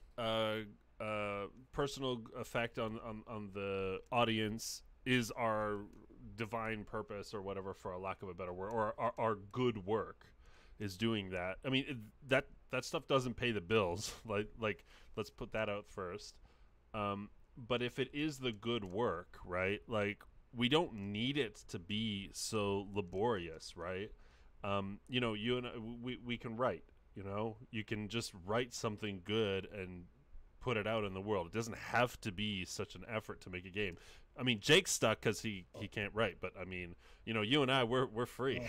[SPEAKER 1] personal effect on the audience is our divine purpose, or whatever, for a lack of a better word, or our good work is doing that. I mean, that stuff doesn't pay the bills. Like let's put that out first. But if it is the good work, right? Like we don't need it to be so laborious, right? You and I, we can write. You can just write something good and put it out in the world. It doesn't have to be such an effort to make a game. I mean, Jake's stuck because he can't write, but I mean, you and I, we're free.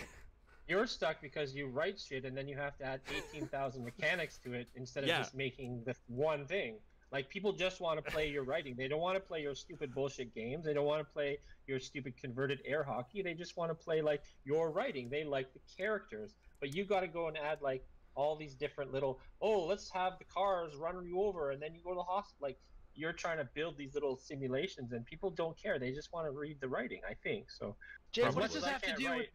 [SPEAKER 3] You're stuck because you write shit and then you have to add 18,000 mechanics to it instead of just making this one thing. Like, people just want to play your writing. They don't want to play your stupid bullshit games. They don't want to play your stupid converted air hockey. They just want to play like your writing. They like the characters. But you got to go and add like all these different little, oh, let's have the cars run you over and then you go to the hospital. Like, you're trying to build these little simulations, and people don't care. They just want to read the writing, I think. So,
[SPEAKER 2] James, what does this have to do with?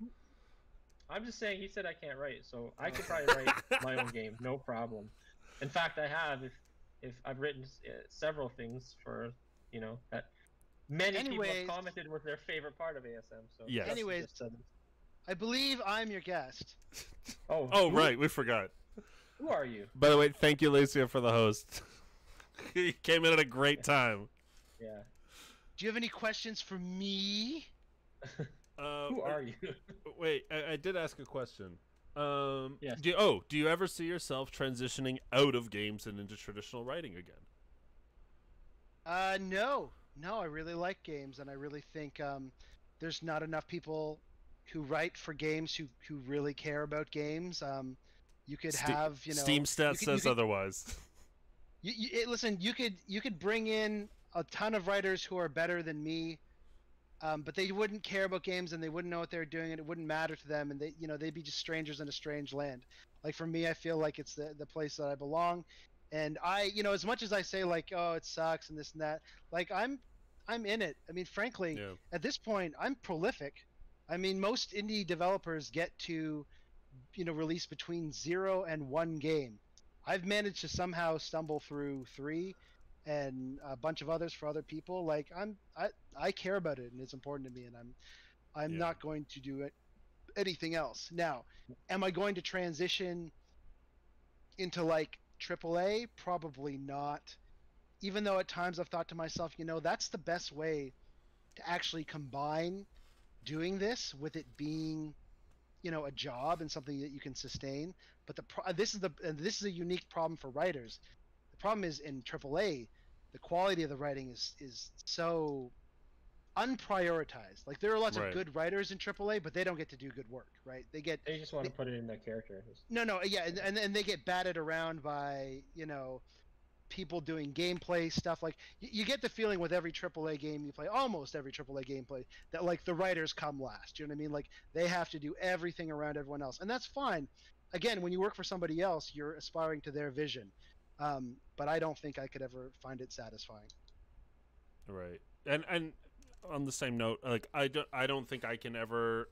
[SPEAKER 3] I'm just saying, he said I can't write, so I could probably write my own game, no problem. In fact, I have. If I've written several things for, that many people have commented was their favorite part of ASM. So
[SPEAKER 1] yes.
[SPEAKER 2] Anyways, I believe I'm your guest.
[SPEAKER 1] Oh, right, we forgot.
[SPEAKER 3] Who are you?
[SPEAKER 1] By the way, thank you, Lucia, for the host. He came in at a great time.
[SPEAKER 3] Yeah.
[SPEAKER 2] Do you have any questions for me?
[SPEAKER 3] Who are you?
[SPEAKER 1] Wait, I did ask a question.
[SPEAKER 3] Yes.
[SPEAKER 1] Do you ever see yourself transitioning out of games and into traditional writing again?
[SPEAKER 2] No, I really like games, and I really think there's not enough people who write for games who really care about games. You could have,
[SPEAKER 1] Steam Stats says otherwise.
[SPEAKER 2] Listen, you could bring in a ton of writers who are better than me. But they wouldn't care about games, and they wouldn't know what they were doing, and it wouldn't matter to them, and they'd be just strangers in a strange land. Like, for me, I feel like it's the place that I belong, and I, as much as I say like, oh, it sucks and this and that, like I'm in it. I mean, frankly, At this point, I'm prolific. I mean, most indie developers get to, release between 0 and 1 game. I've managed to somehow stumble through 3. And a bunch of others for other people. Like, I care about it, and it's important to me, and I'm not going to do anything else. Now, am I going to transition into like AAA? Probably not. Even though at times I've thought to myself, that's the best way to actually combine doing this with it being, a job and something that you can sustain. But this is a unique problem for writers. The problem is in AAA, the quality of the writing is so unprioritized. Like, there are lots of good writers in AAA, but they don't get to do good work, right? They
[SPEAKER 3] just want to put it in their character.
[SPEAKER 2] No, yeah, and they get batted around by people doing gameplay stuff. Like, you get the feeling with every AAA game you play, almost every AAA gameplay, that like the writers come last. You know what I mean? Like, they have to do everything around everyone else, and that's fine. Again, when you work for somebody else, you're aspiring to their vision. But I don't think I could ever find it satisfying.
[SPEAKER 1] Right. And on the same note, like, I don't think I can ever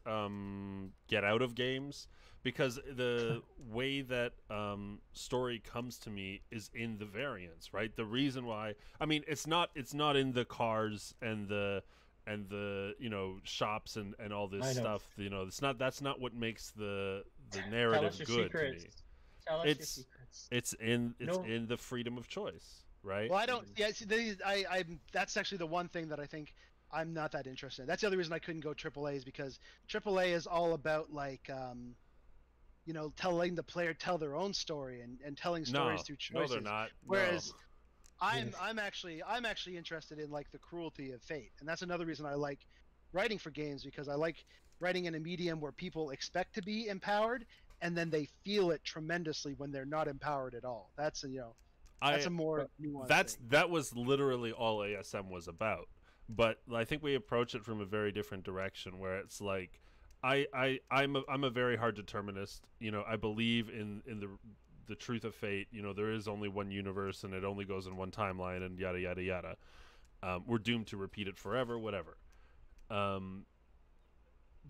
[SPEAKER 1] get out of games, because the way that story comes to me is in the variants, right? The reason why, I mean, it's not in the cars and the shops and all this stuff. That's not what makes the narrative good to me.
[SPEAKER 3] Tell us your secrets.
[SPEAKER 1] It's in the freedom of choice, right?
[SPEAKER 2] Well, I don't. Yeah, see, I'm. That's actually the one thing that I think I'm not that interested in. That's the other reason I couldn't go AAA, is because AAA is all about like, telling the player tell their own story and telling stories through choices.
[SPEAKER 1] No, they're not.
[SPEAKER 2] Whereas I'm actually interested in like the cruelty of fate, and that's another reason I like writing for games, because I like writing in a medium where people expect to be empowered, and then they feel it tremendously when they're not empowered at all. That's a more nuanced thing.
[SPEAKER 1] That was literally all ASM was about. But I think we approach it from a very different direction, where it's like, I'm a very hard determinist. I believe in the truth of fate. There is only one universe, and it only goes in one timeline, and yada yada yada. We're doomed to repeat it forever, whatever.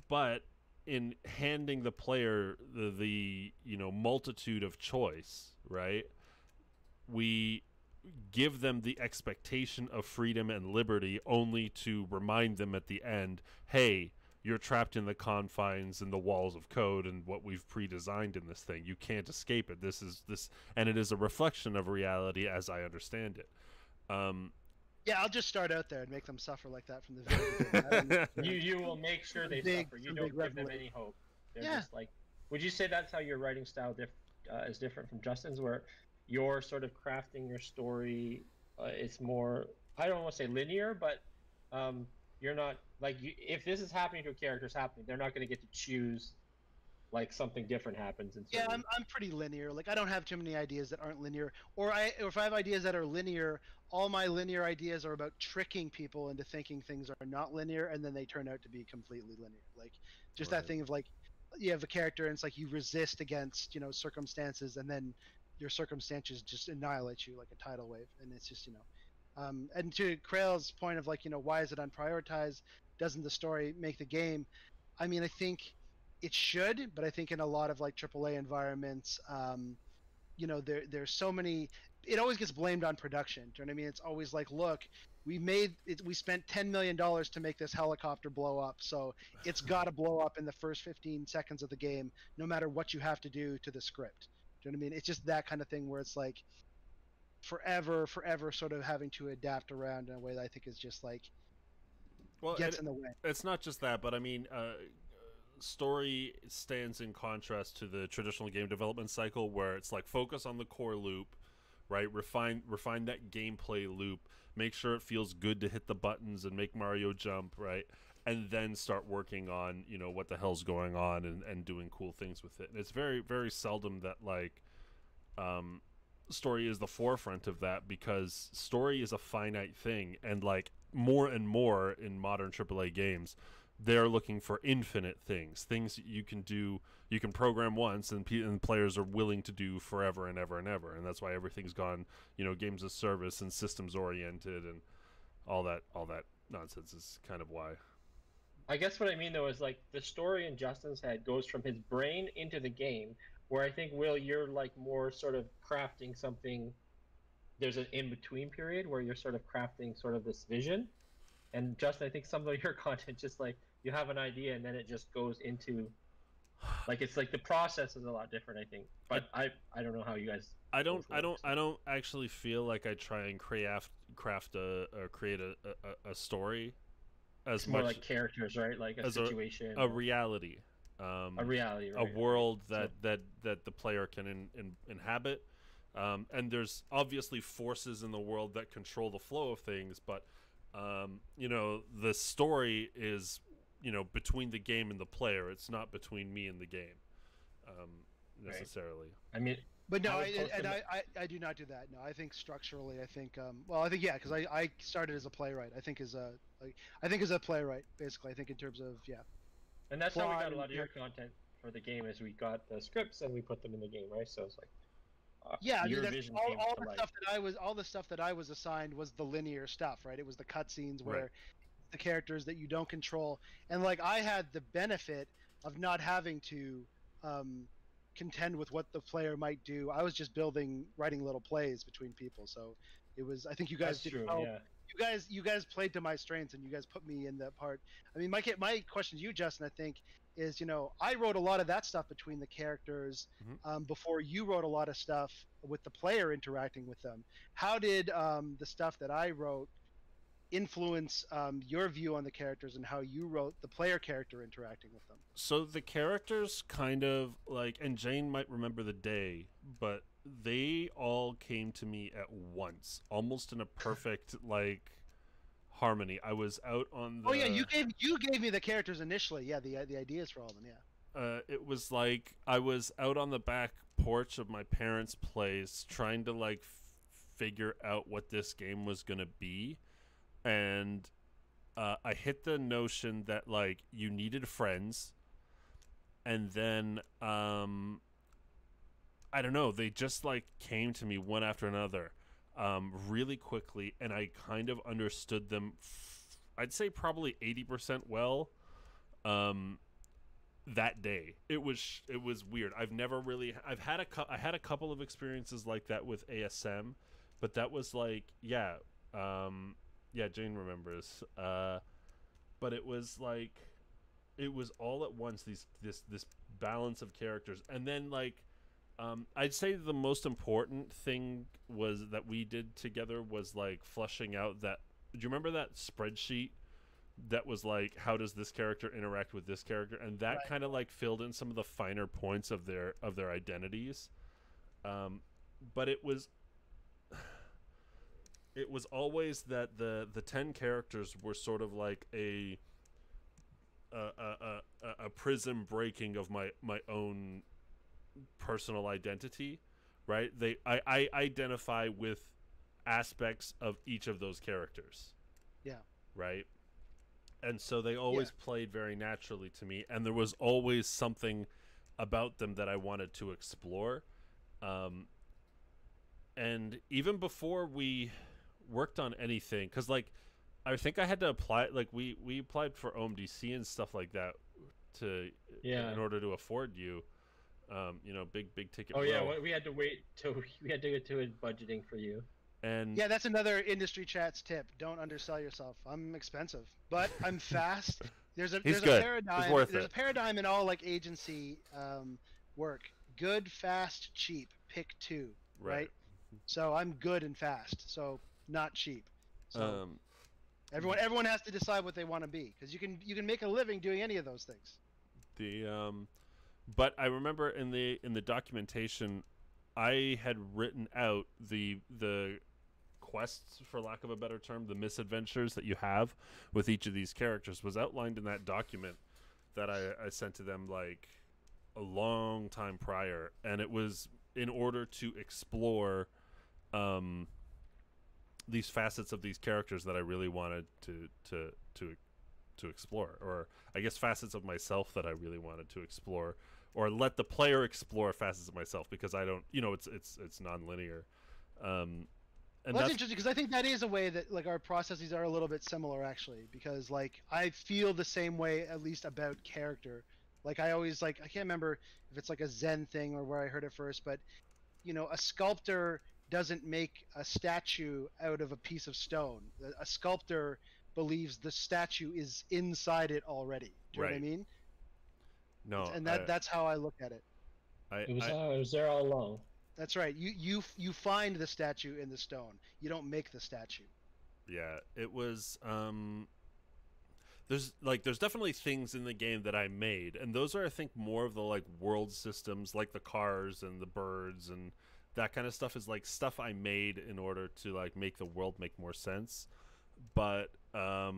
[SPEAKER 1] But in handing the player the multitude of choice, right? We give them the expectation of freedom and liberty, only to remind them at the end, hey, you're trapped in the confines and the walls of code and what we've pre-designed in this thing. You can't escape it. This, and it is a reflection of reality as I understand it.
[SPEAKER 2] Yeah, I'll just start out there and make them suffer like that from the very beginning.
[SPEAKER 3] You will make sure they suffer. You don't give them any hope. They're just like, would you say that's how your writing style is different from Justin's, where you're sort of crafting your story? It's more, I don't want to say linear, but you're not like, if this is happening to a character, it's happening. They're not going to get to choose like something different happens. In
[SPEAKER 2] Yeah,
[SPEAKER 3] certain...
[SPEAKER 2] I'm pretty linear. Like I don't have too many ideas that aren't linear, or if I have ideas that are linear, all my linear ideas are about tricking people into thinking things are not linear, and then they turn out to be completely linear. Like just that
[SPEAKER 1] Right.
[SPEAKER 2] thing of like you have a character and it's like you resist against circumstances, and then your circumstances just annihilate you like a tidal wave, and it's just and to Krail's point of like why is it unprioritized? Doesn't the story make the game? I mean, I think it should, but I think in a lot of like AAA environments, there's so many. It always gets blamed on production. Do you know what I mean? It's always like, look, we made it. We spent $10 million to make this helicopter blow up, so it's got to blow up in the first 15 seconds of the game, no matter what you have to do to the script. Do you know what I mean? It's just that kind of thing where it's like forever, sort of having to adapt around in a way that I think is just like gets in the way.
[SPEAKER 1] It's not just that, but I mean, story stands in contrast to the traditional game development cycle, where it's like focus on the core loop, right? Refine that gameplay loop, make sure it feels good to hit the buttons and make Mario jump, right? And then start working on what the hell's going on and doing cool things with it. And it's very, very seldom that like story is the forefront of that, because story is a finite thing, and like more and more in modern AAA games, they're looking for infinite things you can do, you can program once, and players are willing to do forever and ever and ever. And that's why everything's gone games as service and systems oriented, and all that nonsense is kind of why.
[SPEAKER 3] I guess what I mean though is like the story in Justin's head goes from his brain into the game, where I think, Will, you're like more sort of crafting something. There's an in-between period where you're sort of crafting sort of this vision. And Justin, I think some of your content just like you have an idea and then it just goes into like it's like the process is a lot different, I think. But I don't know how you guys.
[SPEAKER 1] I don't actually feel like I try and create a story as
[SPEAKER 3] it's more
[SPEAKER 1] much
[SPEAKER 3] like characters, right? Like a situation,
[SPEAKER 1] a reality.
[SPEAKER 3] A reality, right?
[SPEAKER 1] A world that the player can inhabit, and there's obviously forces in the world that control the flow of things, but the story is between the game and the player. It's not between me and the game necessarily.
[SPEAKER 3] Right. I mean,
[SPEAKER 2] but no, I do not do that. No, I think structurally, I think yeah, because I started as a playwright. I think as a playwright, basically. I think in terms of
[SPEAKER 3] And that's how we got a lot of your content for the game, is we got the scripts and we put them in the game, right? So it's like
[SPEAKER 2] I mean, all the stuff that I was assigned was the linear stuff, right? It was the cutscenes where the characters that you don't control, and like I had the benefit of not having to contend with what the player might do. I was just writing little plays between people, so it was. I think you guys did well. Yeah. You guys played to my strengths, and you guys put me in that part. I mean, my question to you, Justin, I think is, I wrote a lot of that stuff between the characters before you wrote a lot of stuff with the player interacting with them. How did the stuff that I wrote influence your view on the characters and how you wrote the player character interacting with them?
[SPEAKER 1] So the characters kind of like, and Jane might remember the day, but they all came to me at once, almost in a perfect like harmony. I was out on the...
[SPEAKER 2] Oh yeah, you gave me the characters initially. Yeah, the ideas for all of them. Yeah.
[SPEAKER 1] It was like I was out on the back porch of my parents' place trying to like figure out what this game was gonna be, and I hit the notion that like you needed friends, and then I don't know, they just like came to me one after another really quickly, and I kind of understood them I'd say probably 80% well that day. It was weird. I had a couple of experiences like that with ASM, but that was like yeah, Jane remembers, but it was like it was all at once, this balance of characters. And then like I'd say the most important thing was that we did together was like fleshing out that, do you remember that spreadsheet that was like, how does this character interact with this character? And that kind of like filled in some of the finer points of their identities. But it was always that the 10 characters were sort of like a a prism breaking of my own personal identity, right? I identify with aspects of each of those characters.
[SPEAKER 2] Yeah.
[SPEAKER 1] Right? And so they always played very naturally to me, and there was always something about them that I wanted to explore. And even before we worked on anything, because like I think I had to apply, like we applied for OMDC and stuff like that to in order to afford you, big ticket.
[SPEAKER 3] Oh yeah, we had to wait till we had to get to it budgeting for you.
[SPEAKER 1] And
[SPEAKER 2] yeah, that's another industry chat's tip. Don't undersell yourself. I'm expensive, but I'm fast. There's a paradigm. There's a paradigm in all like agency work. Good, fast, cheap. Pick two. Right. So I'm good and fast. So not cheap. So everyone has to decide what they want to be, because you can make a living doing any of those things.
[SPEAKER 1] But I remember in the documentation, I had written out the quests, for lack of a better term, the misadventures that you have with each of these characters was outlined in that document that I sent to them like a long time prior, and it was in order to explore these facets of these characters that I really wanted to explor, or I guess facets of myself that I really wanted to explore, or let the player explore facets of myself, because I don't, it's non-linear. And
[SPEAKER 2] that's interesting, because I think that is a way that like our processes are a little bit similar, actually, because like I feel the same way, at least about character. Like I always I can't remember if it's like a Zen thing or where I heard it first, but a sculptor doesn't make a statue out of a piece of stone. A sculptor believes the statue is inside it already. Do you know what I mean?
[SPEAKER 1] No,
[SPEAKER 2] and that's how I look at it.
[SPEAKER 3] It was there all along.
[SPEAKER 2] That's right. You find the statue in the stone. You don't make the statue.
[SPEAKER 1] Yeah, it was. There's definitely things in the game that I made, and those are, I think, more of the like world systems, like the cars and the birds and that kind of stuff is like stuff I made in order to like make the world make more sense. But a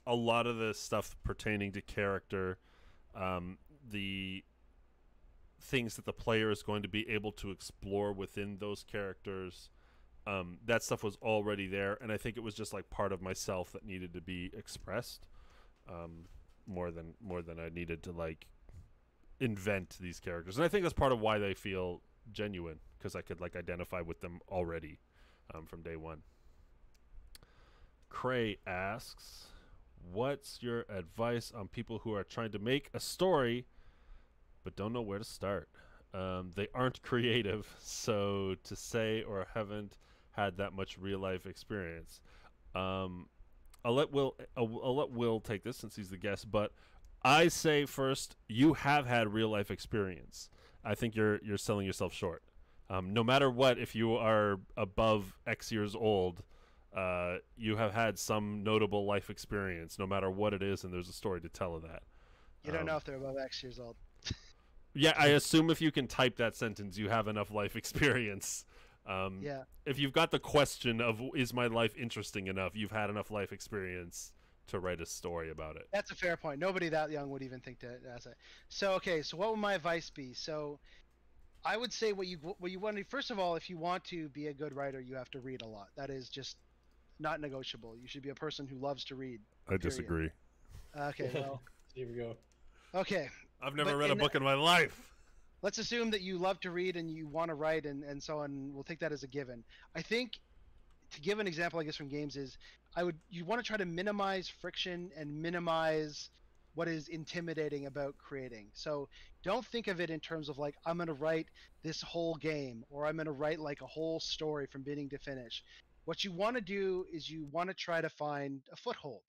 [SPEAKER 1] lot of the stuff pertaining to character, the things that the player is going to be able to explore within those characters, that stuff was already there, and I think it was just like part of myself that needed to be expressed, more than I needed to like invent these characters. And I think that's part of why they feel genuine, because I could like identify with them already from day one. Cray asks, what's your advice on people who are trying to make a story but don't know where to start? They aren't creative, so to say, or haven't had that much real life experience. I'll let Will take this since he's the guest, but I say first, you have had real life experience. I think you're selling yourself short. No matter what, if you are above X years old, you have had some notable life experience, no matter what it is, and there's a story to tell of that.
[SPEAKER 2] You don't know if they're above X years old.
[SPEAKER 1] Yeah, I assume if you can type that sentence, you have enough life experience.
[SPEAKER 2] Yeah.
[SPEAKER 1] If you've got the question of, is my life interesting enough, you've had enough life experience to write a story about it.
[SPEAKER 2] That's a fair point. Nobody that young would even think to ask that. So, okay, so what would my advice be? So I would say what you want to do, first of all, if you want to be a good writer, you have to read a lot. That is just not negotiable. You should be a person who loves to read.
[SPEAKER 1] I disagree.
[SPEAKER 2] Okay, well.
[SPEAKER 3] Here we go.
[SPEAKER 2] Okay.
[SPEAKER 1] I've never read a book in my life.
[SPEAKER 2] Let's assume that you love to read and you want to write and so on. We'll take that as a given. I think, to give an example, I guess, from games is, you want to try to minimize friction and minimize what is intimidating about creating. So don't think of it in terms of like, I'm going to write this whole game, or I'm going to write like a whole story from beginning to finish. What you want to do is you want to try to find a foothold.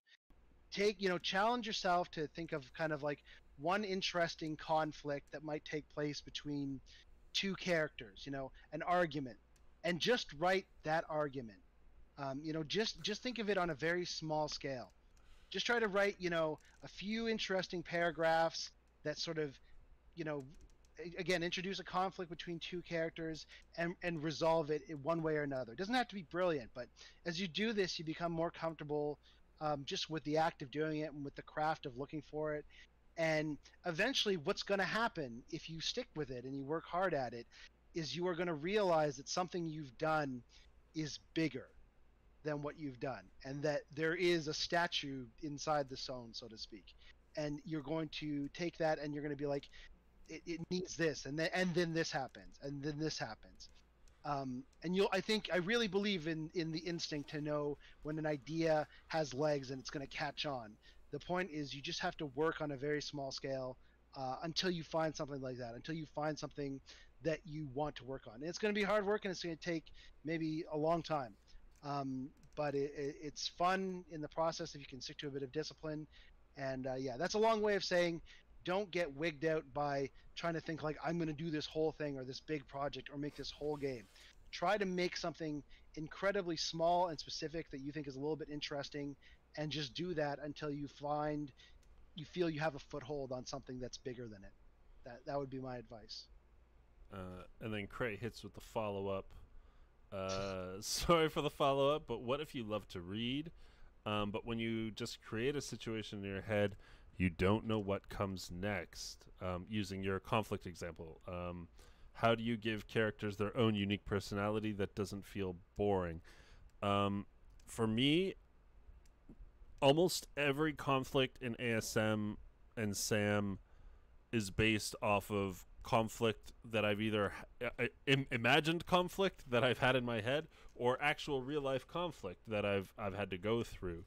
[SPEAKER 2] Challenge yourself to think of kind of like one interesting conflict that might take place between two characters, an argument, and just write that argument. Just think of it on a very small scale. Just try to write, a few interesting paragraphs that sort of, again, introduce a conflict between two characters and resolve it in one way or another. It doesn't have to be brilliant, but as you do this, you become more comfortable just with the act of doing it and with the craft of looking for it. And eventually, what's going to happen if you stick with it and you work hard at it is you are going to realize that something you've done is bigger than what you've done, and that there is a statue inside the zone, so to speak. And you're going to take that and you're going to be like, it needs this, and then this happens, and then this happens. And I really believe in the instinct to know when an idea has legs and it's going to catch on. The point is, you just have to work on a very small scale until you find something like that, until you find something that you want to work on. And it's going to be hard work, and it's going to take maybe a long time. But it's fun in the process if you can stick to a bit of discipline. And yeah, that's a long way of saying don't get wigged out by trying to think like I'm going to do this whole thing or this big project or make this whole game. Try to make something incredibly small and specific that you think is a little bit interesting, and just do that until you feel you have a foothold on something that's bigger than it. That would be my advice.
[SPEAKER 1] And then Cray hits with the follow-up. Sorry for the follow-up, but what if you love to read, but when you just create a situation in your head, you don't know what comes next? Using your conflict example, how do you give characters their own unique personality that doesn't feel boring? For me, almost every conflict in ASM and SAM is based off of conflict that I've either imagined conflict that I've had in my head, or actual real life conflict that I've had to go through.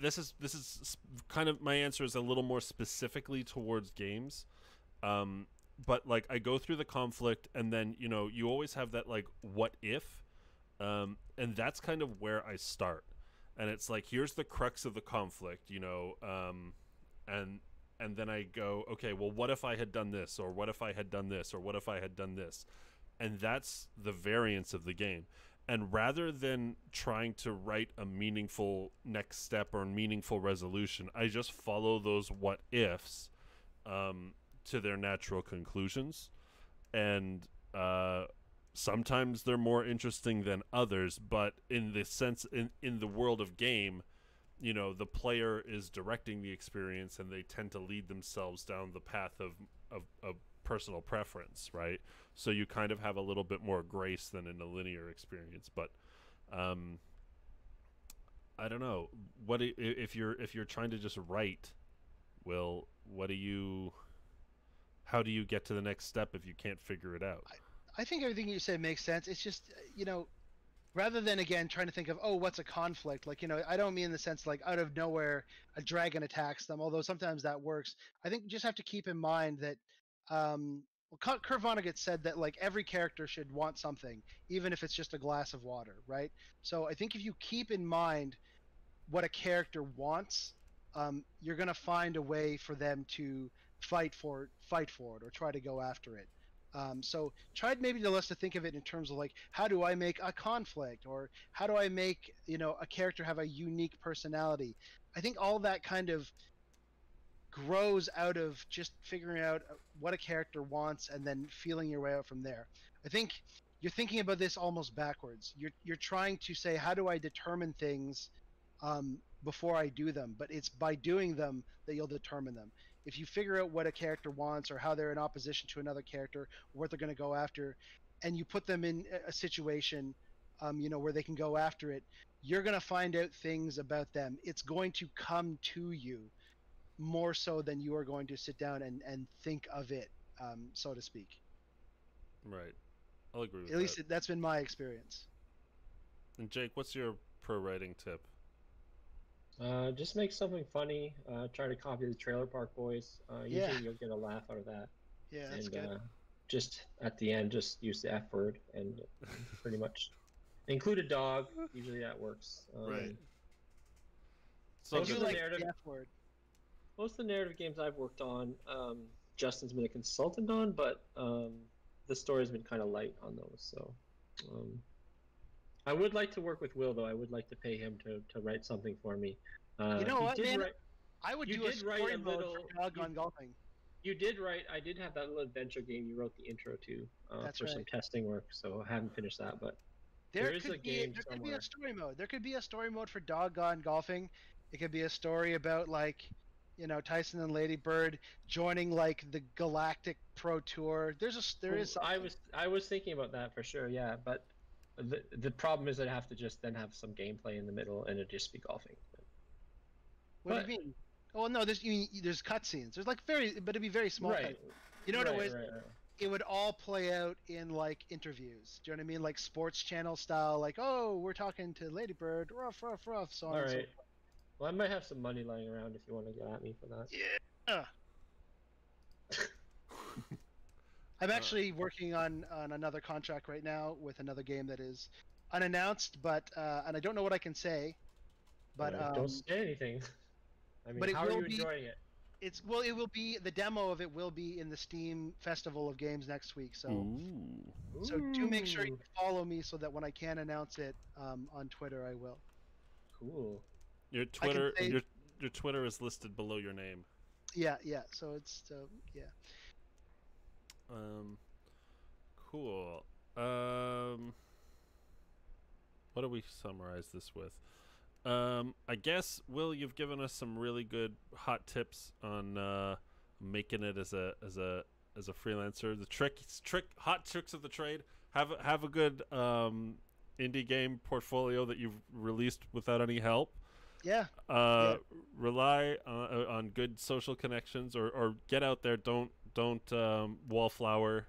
[SPEAKER 1] This is kind of, my answer is a little more specifically towards games. But like, I go through the conflict, and then you always have that like what if, and that's kind of where I start. And it's like, here's the crux of the conflict, and then I go, okay, well, what if I had done this, or what if I had done this, or what if I had done this? And that's the variance of the game. And rather than trying to write a meaningful next step or meaningful resolution, I just follow those what ifs to their natural conclusions. And sometimes they're more interesting than others, but in the sense, in the world of game, the player is directing the experience, and they tend to lead themselves down the path of personal preference, right? So you kind of have a little bit more grace than in a linear experience. But I don't know, what if you're trying to just write, Will, how do you get to the next step if you can't figure it out?
[SPEAKER 2] I think everything you said makes sense. It's just, rather than, again, trying to think of, what's a conflict? Like, I don't mean in the sense like out of nowhere a dragon attacks them, although sometimes that works. I think you just have to keep in mind that, Kurt Vonnegut said that like every character should want something, even if it's just a glass of water, right? So I think if you keep in mind what a character wants, you're going to find a way for them to fight for it or try to go after it. So try maybe to think of it in terms of like, how do I make a conflict, or how do I make a character have a unique personality? I think all that kind of grows out of just figuring out what a character wants and then feeling your way out from there. I think you're thinking about this almost backwards. You're trying to say, how do I determine things before I do them? But it's by doing them that you'll determine them. If you figure out what a character wants, or how they're in opposition to another character, or what they're going to go after, and you put them in a situation, where they can go after it, you're going to find out things about them. It's going to come to you more so than you are going to sit down and think of it, so to speak.
[SPEAKER 1] Right. I'll agree with that.
[SPEAKER 2] At least that's been my experience.
[SPEAKER 1] And Jake, what's your pro writing tip?
[SPEAKER 3] Just make something funny. Try to copy the Trailer Park Boys. Usually you'll get a laugh out of that.
[SPEAKER 2] Yeah, that's good.
[SPEAKER 3] Just at the end, just use the F word and pretty much include a dog. Usually that works.
[SPEAKER 1] Right.
[SPEAKER 2] So I do like the F word.
[SPEAKER 3] Most of the narrative games I've worked on, Justin's been a consultant on, but the story's been kind of light on those. So I would like to work with Will, though. I would like to pay him to write something for me.
[SPEAKER 2] You know what, man? I would do a story mode for Dog Gone Golfing.
[SPEAKER 3] You did write. I did have that little adventure game you wrote the intro to for some testing work, so I haven't finished that, but There is a game
[SPEAKER 2] there could be
[SPEAKER 3] somewhere.
[SPEAKER 2] a story mode. There could be a story mode for Doggone Golfing. It could be a story about like, Tyson and Lady Bird joining like the Galactic Pro Tour. There is something.
[SPEAKER 3] I was thinking about that for sure, yeah. But the problem is I'd have to just then have some gameplay in the middle, and it'd just be golfing.
[SPEAKER 2] What do you mean? Oh no, there's cutscenes. There's like but it'd be very small.
[SPEAKER 3] Right.
[SPEAKER 2] You know what it was?
[SPEAKER 3] Right.
[SPEAKER 2] It would all play out in like interviews. Do you know what I mean? Like sports channel style. Like, oh, we're talking to Lady Bird. Rough, rough, rough. So on and so forth.
[SPEAKER 3] Well, I might have some money lying around if you want to get at me for that.
[SPEAKER 2] Yeah. I'm actually working on another contract right now with another game that is unannounced, but and I don't know what I can say. But
[SPEAKER 3] don't say anything. I mean,
[SPEAKER 2] but
[SPEAKER 3] how are you enjoying it?
[SPEAKER 2] It will be the demo of it will be in the Steam Festival of Games next week. So do make sure you follow me so that when I can announce it on Twitter, I will.
[SPEAKER 3] Cool.
[SPEAKER 1] Your Twitter your Twitter is listed below your name.
[SPEAKER 2] Yeah. So it's yeah.
[SPEAKER 1] Cool. What do we summarize this with? I guess, Will, you've given us some really good hot tips on making it as a freelancer. The hot tricks of the trade. Have a good indie game portfolio that you've released without any help.
[SPEAKER 2] Yeah.
[SPEAKER 1] Rely on good social connections, or get out there. Don't wallflower.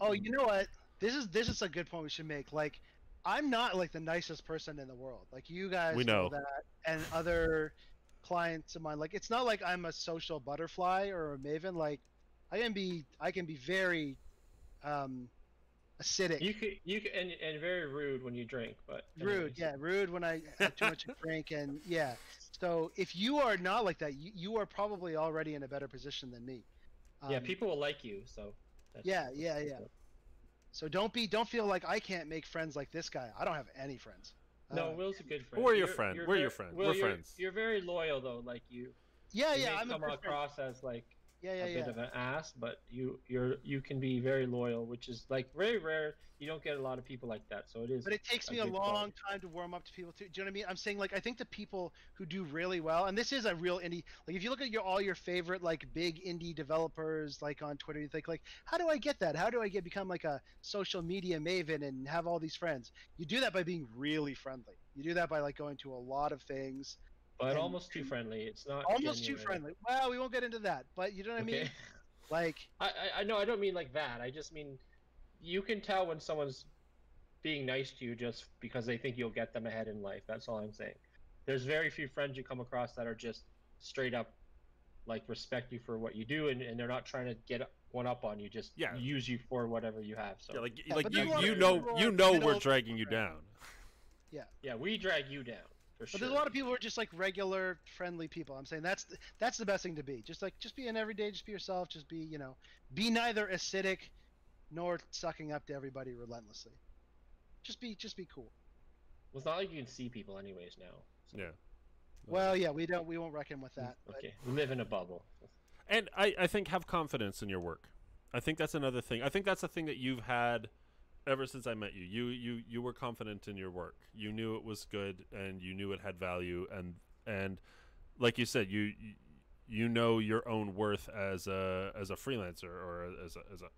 [SPEAKER 2] Oh, you know what? This is a good point we should make. Like, I'm not like the nicest person in the world. Like, you guys know that, and other clients of mine. Like, it's not like I'm a social butterfly or a maven. Like, I can be very acidic.
[SPEAKER 3] You can and very rude when you drink, but
[SPEAKER 2] rude, yeah, rude when I have too much to drink, and yeah. So if you are not like that, you are probably already in a better position than me.
[SPEAKER 3] Yeah, people will like you, so.
[SPEAKER 2] Yeah. So don't feel like I can't make friends like this guy. I don't have any friends.
[SPEAKER 3] No, Will's a good friend.
[SPEAKER 1] We're your friend. We're your friend.
[SPEAKER 3] Will,
[SPEAKER 1] we're friends.
[SPEAKER 3] You're very loyal though. Like you.
[SPEAKER 2] Yeah.
[SPEAKER 3] I'm come across as like a bit of an ass, but you can be very loyal, which is like very rare. You don't get a lot of people like that, so it is.
[SPEAKER 2] But it takes me a long time to warm up to people too. Do you know what I mean? I'm saying, like, I think the people who do really well, and this is a real indie. Like, if you look at all your favorite like big indie developers like on Twitter, you think like, how do I get that? How do I become like a social media maven and have all these friends? You do that by being really friendly. You do that by like going to a lot of things.
[SPEAKER 3] But almost too friendly. It's not
[SPEAKER 2] almost too friendly. Well, we won't get into that, but you know what I mean? Like,
[SPEAKER 3] I know, I don't mean like that. I just mean you can tell when someone's being nice to you just because they think you'll get them ahead in life. That's all I'm saying. There's very few friends you come across that are just straight up like respect you for what you do, and they're not trying to get one up on you, just use you for whatever you have. So
[SPEAKER 1] you know we're dragging you down.
[SPEAKER 3] Yeah, we drag you down.
[SPEAKER 2] But there's a lot of people who are just like regular, friendly people. I'm saying that's the best thing to be. Just be an everyday, just be yourself. Just be, be neither acidic, nor sucking up to everybody relentlessly. Just be cool.
[SPEAKER 3] Well, it's not like you can see people anyways now. So.
[SPEAKER 1] Yeah.
[SPEAKER 2] Well, yeah, we won't reckon with that.
[SPEAKER 3] Okay, we live in a bubble.
[SPEAKER 1] And I think have confidence in your work. I think that's another thing. I think that's a thing that you've had ever since I met you. You were confident in your work. You knew it was good, and you knew it had value, and like you said, you know your own worth as a freelancer or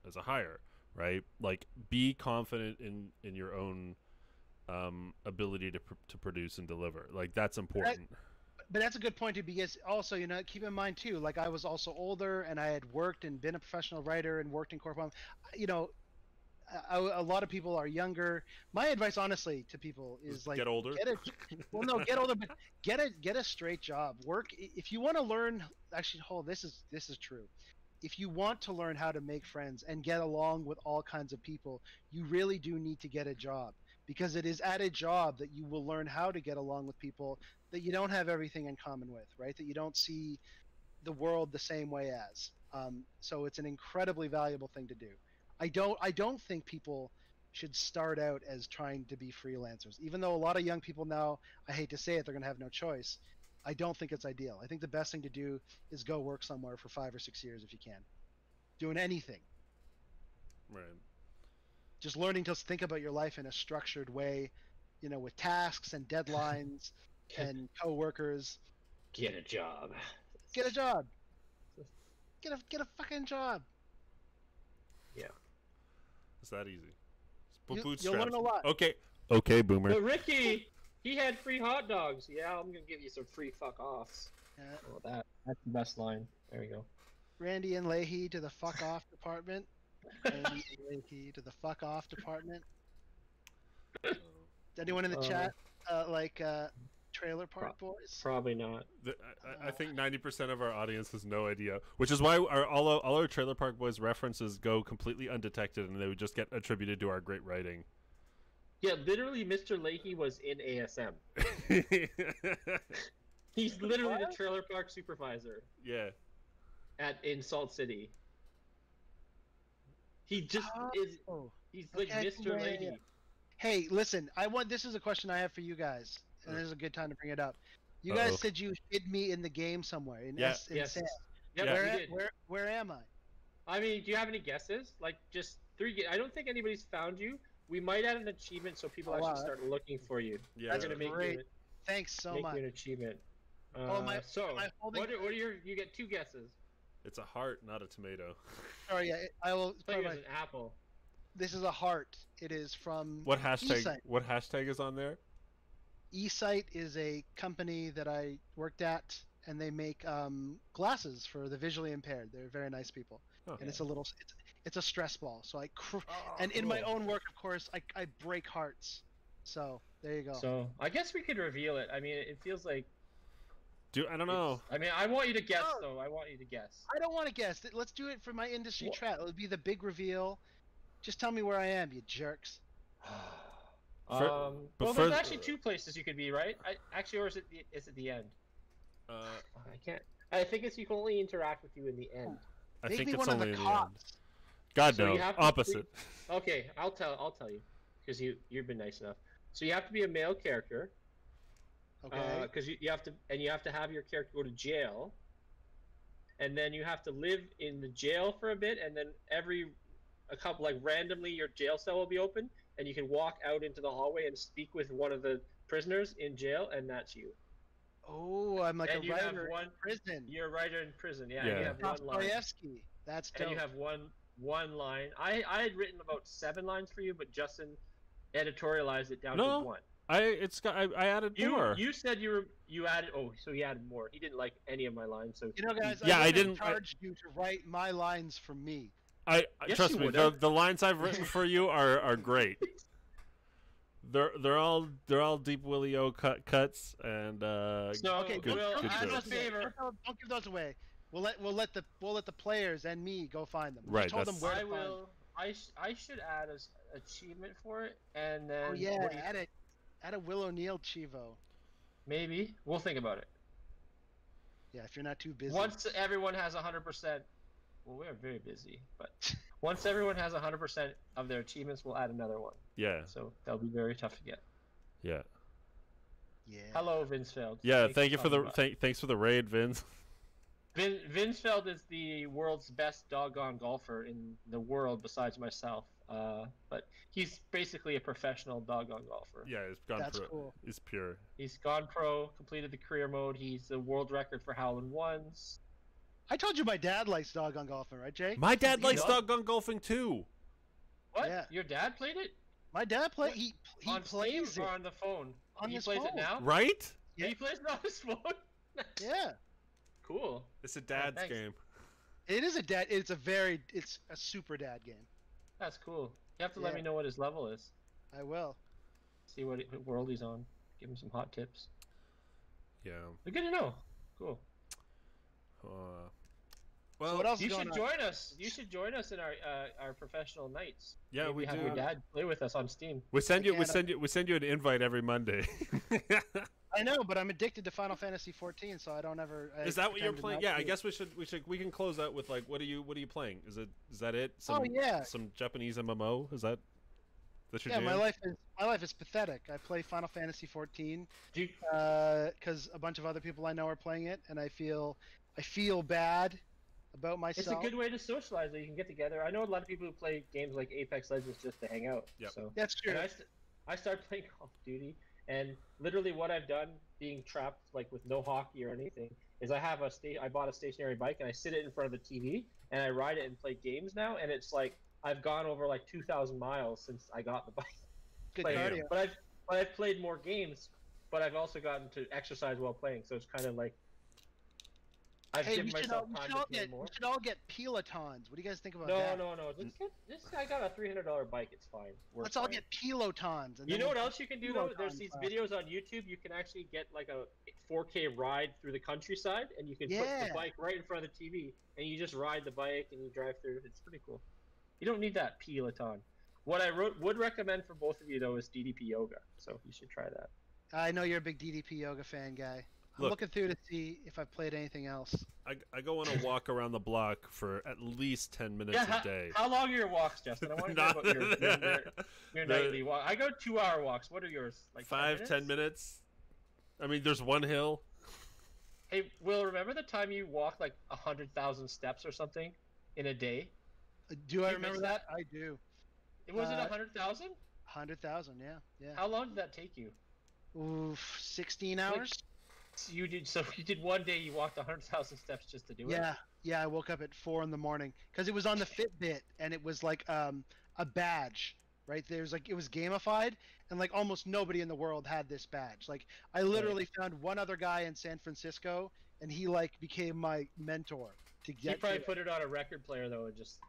[SPEAKER 1] as a hire, right? Like, be confident in your own ability to produce and deliver. Like, that's important.
[SPEAKER 2] But that's a good point too, because also, keep in mind too, like, I was also older and I had worked and been a professional writer and worked in corporate. A lot of people are younger. My advice, honestly, to people is like,
[SPEAKER 1] get older.
[SPEAKER 2] Get older, but get a straight job. Work if you want to learn. Actually, this is true. If you want to learn how to make friends and get along with all kinds of people, you really do need to get a job, because it is at a job that you will learn how to get along with people that you don't have everything in common with, right? That you don't see the world the same way as. So it's an incredibly valuable thing to do. I don't think people should start out as trying to be freelancers. Even though a lot of young people now, I hate to say it, they're going to have no choice. I don't think it's ideal. I think the best thing to do is go work somewhere for 5 or 6 years if you can, doing anything.
[SPEAKER 1] Right.
[SPEAKER 2] just learning to think about your life in a structured way, you know, with tasks and deadlines and coworkers.
[SPEAKER 3] Get a job.
[SPEAKER 2] Get a job. Get a fucking job.
[SPEAKER 3] Yeah.
[SPEAKER 1] It's that easy.
[SPEAKER 2] You'll learn a lot.
[SPEAKER 1] Okay, boomer.
[SPEAKER 3] But Ricky, he had free hot dogs. Yeah, I'm gonna give you some free fuck offs.
[SPEAKER 2] Yeah.
[SPEAKER 3] Oh, that's the best line. There we go.
[SPEAKER 2] Randy and Leahy to the fuck off department. Randy and Leahy to the fuck off department. Is anyone in the chat like Trailer Park Boys?
[SPEAKER 3] Probably not.
[SPEAKER 1] I think 90% of our audience has no idea, which is why all our Trailer Park Boys references go completely undetected, and they would just get attributed to our great writing.
[SPEAKER 3] Yeah, literally, Mr. Leahy was in ASM. He's literally the Trailer Park supervisor.
[SPEAKER 1] Yeah.
[SPEAKER 3] In Salt City. He just is. He's like Mr. Leahy.
[SPEAKER 2] Yeah. Hey, listen. This is a question I have for you guys, and this is a good time to bring it up. You guys said you hid me in the game somewhere.
[SPEAKER 3] Yes.
[SPEAKER 2] Sam.
[SPEAKER 3] Yeah,
[SPEAKER 2] where am I?
[SPEAKER 3] I mean, do you have any guesses? Like, just 3. I don't think anybody's found you. We might add an achievement so people actually start looking for you.
[SPEAKER 1] Yeah,
[SPEAKER 2] that's
[SPEAKER 3] make
[SPEAKER 2] great. Thanks so much.
[SPEAKER 3] Make you an achievement.
[SPEAKER 2] What
[SPEAKER 3] are your? You get 2 guesses.
[SPEAKER 1] It's a heart, not a tomato.
[SPEAKER 2] Oh yeah, I will.
[SPEAKER 3] It's an apple.
[SPEAKER 2] This is a heart. It is from
[SPEAKER 1] what hashtag?
[SPEAKER 2] eSight.
[SPEAKER 1] What hashtag is on there?
[SPEAKER 2] eSight is a company that I worked at, and they make glasses for the visually impaired. They're very nice people, and it's a stress ball. So in my own work, of course, I break hearts. So there you go.
[SPEAKER 3] So I guess we could reveal it. I mean, it feels like.
[SPEAKER 1] I don't know.
[SPEAKER 3] I mean, I want you to guess, though. I want you to guess.
[SPEAKER 2] I don't want to guess. Let's do it for my industry chat. It'll be the big reveal. Just tell me where I am, you jerks.
[SPEAKER 3] There's actually 2 places you could be, right? Or is it the end? I can't. I think you can only interact with you in the end.
[SPEAKER 1] I think it's
[SPEAKER 2] one
[SPEAKER 1] only
[SPEAKER 2] of the
[SPEAKER 1] in
[SPEAKER 2] cops.
[SPEAKER 1] the end. God no. Opposite.
[SPEAKER 3] Okay, I'll tell you, because you've been nice enough. So you have to be a male character.
[SPEAKER 2] Okay.
[SPEAKER 3] Because you have to have your character go to jail, and then you have to live in the jail for a bit, and then randomly your jail cell will be open, and you can walk out into the hallway and speak with one of the prisoners in jail, and that's you.
[SPEAKER 2] Oh, I'm like
[SPEAKER 3] and
[SPEAKER 2] a writer in prison.
[SPEAKER 3] You're a writer in prison, yeah.
[SPEAKER 1] Yeah.
[SPEAKER 3] And you have one line.
[SPEAKER 2] That's dope.
[SPEAKER 3] And you have one line. I had written about 7 lines for you, but Justin editorialized it down to 1.
[SPEAKER 1] I added more.
[SPEAKER 3] You said you added. Oh, so he added more. He didn't like any of my lines. So
[SPEAKER 2] guys.
[SPEAKER 1] I didn't
[SPEAKER 2] charge you to write my lines for me.
[SPEAKER 1] Trust me. The lines I've written for you are great. They're all deep Willie O cuts and
[SPEAKER 2] okay.
[SPEAKER 1] Good,
[SPEAKER 3] as a favor,
[SPEAKER 2] don't give those away. We'll let the players and me go find them.
[SPEAKER 1] Right.
[SPEAKER 2] Told them where to find them.
[SPEAKER 3] I should add an achievement for it, and then
[SPEAKER 2] add a Will O'Neill Chivo.
[SPEAKER 3] Maybe we'll think about it.
[SPEAKER 2] Yeah, if you're not too busy.
[SPEAKER 3] Once everyone has 100%, well, we're very busy, but once everyone has 100% of their achievements, we'll add another one.
[SPEAKER 1] Yeah.
[SPEAKER 3] So that'll be very tough to get.
[SPEAKER 1] Yeah.
[SPEAKER 2] Yeah.
[SPEAKER 3] Hello, Vincefeld.
[SPEAKER 1] Yeah, thanks for the raid, Vince.
[SPEAKER 3] Vincefeld is the world's best doggone golfer in the world besides myself. But he's basically a professional doggone golfer.
[SPEAKER 1] Yeah, he's gone
[SPEAKER 2] That's
[SPEAKER 1] pro.
[SPEAKER 2] Cool.
[SPEAKER 1] He's pure.
[SPEAKER 3] He's gone pro, completed the career mode. He's the world record for Howland ones.
[SPEAKER 2] I told you my dad likes doggone golfing, right, Jake?
[SPEAKER 1] My dad likes doggone golfing too.
[SPEAKER 3] What?
[SPEAKER 2] Yeah.
[SPEAKER 3] Your dad played it?
[SPEAKER 2] My dad played. He
[SPEAKER 3] on
[SPEAKER 2] plays
[SPEAKER 3] Steam
[SPEAKER 2] it
[SPEAKER 3] or on the phone.
[SPEAKER 2] on his
[SPEAKER 3] plays
[SPEAKER 2] phone.
[SPEAKER 3] it now.
[SPEAKER 1] Right?
[SPEAKER 2] Yeah.
[SPEAKER 3] He plays it on his phone.
[SPEAKER 2] Yeah.
[SPEAKER 3] Cool.
[SPEAKER 1] It's a dad's
[SPEAKER 3] thanks.
[SPEAKER 1] game.
[SPEAKER 2] It is a dad. It's a super dad game.
[SPEAKER 3] That's cool. You have to let me know what his level is.
[SPEAKER 2] I will.
[SPEAKER 3] See what world he's on. Give him some hot tips.
[SPEAKER 1] Yeah.
[SPEAKER 3] We're good to know. Cool.
[SPEAKER 2] Well, what else
[SPEAKER 3] you
[SPEAKER 2] is
[SPEAKER 3] should
[SPEAKER 2] going on?
[SPEAKER 3] join us. You should join us in our professional nights.
[SPEAKER 1] Yeah,
[SPEAKER 3] Maybe
[SPEAKER 1] we
[SPEAKER 3] have
[SPEAKER 1] do.
[SPEAKER 3] your dad play with us on Steam.
[SPEAKER 1] We send you an invite every Monday.
[SPEAKER 2] I know, but I'm addicted to Final Fantasy 14, so I don't ever.
[SPEAKER 1] Is that what you're playing? Yeah, I guess we can close out with like what are you playing? Is that it? Some Japanese MMO? Is that your jam?
[SPEAKER 2] my life is pathetic. I play Final Fantasy 14 because a bunch of other people I know are playing it, and I feel bad about myself.
[SPEAKER 3] It's a good way to socialize. That you can get together. I know a lot of people who play games like Apex Legends just to hang out.
[SPEAKER 1] Yep.
[SPEAKER 3] So
[SPEAKER 2] That's true.
[SPEAKER 3] And I started playing Call of Duty, and literally what I've done, being trapped like with no hockey or anything, is I bought a stationary bike and I sit it in front of the TV and I ride it and play games now. And it's like I've gone over like 2,000 miles since I got the bike.
[SPEAKER 2] Good
[SPEAKER 3] Playing.
[SPEAKER 2] cardio.
[SPEAKER 3] But I've played more games, but I've also gotten to exercise while playing. So it's kind of like I've
[SPEAKER 2] Hey,
[SPEAKER 3] given myself time to play more.
[SPEAKER 2] we should all get pelotons. What do you guys think about
[SPEAKER 3] No,
[SPEAKER 2] that?
[SPEAKER 3] no. This guy got a $300 bike. It's fine.
[SPEAKER 2] Let's all get pelotons. And
[SPEAKER 3] You
[SPEAKER 2] then
[SPEAKER 3] know
[SPEAKER 2] we'll
[SPEAKER 3] what else you can do though? There's
[SPEAKER 2] peloton
[SPEAKER 3] these
[SPEAKER 2] class.
[SPEAKER 3] videos on YouTube. You can actually get like a 4K ride through the countryside, and you can put
[SPEAKER 2] Yeah.
[SPEAKER 3] the bike right in front of the TV, and you just ride the bike and you drive through. It's pretty cool. You don't need that peloton. What I would recommend for both of you though is DDP yoga. So you should try that.
[SPEAKER 2] I know you're a big DDP yoga fan, guy. I'm
[SPEAKER 1] Look.
[SPEAKER 2] looking through to see if I've played anything else.
[SPEAKER 1] I go on a walk around the block for at least 10 minutes a day.
[SPEAKER 3] How long are your walks, Justin? I want to hear about your nightly walk. I go 2-hour walks. What are yours? Like
[SPEAKER 1] 10 minutes? I mean, there's one hill.
[SPEAKER 3] Hey, Will, remember the time you walked like 100,000 steps or something in a day?
[SPEAKER 2] Do I
[SPEAKER 3] you
[SPEAKER 2] remember
[SPEAKER 3] miss
[SPEAKER 2] that? I do.
[SPEAKER 3] Was it 100,000?
[SPEAKER 2] 100,000, yeah.
[SPEAKER 3] How long did that take you?
[SPEAKER 2] Oof, 16 hours?
[SPEAKER 3] You did one day. You walked 100,000 steps just to do it.
[SPEAKER 2] Yeah. I woke up at 4 in the morning because it was on the Fitbit and it was like a badge, right? There's like it was gamified and like almost nobody in the world had this badge. Like I literally found one other guy in San Francisco and he like became my mentor to get.
[SPEAKER 3] He probably put it on a record player though and just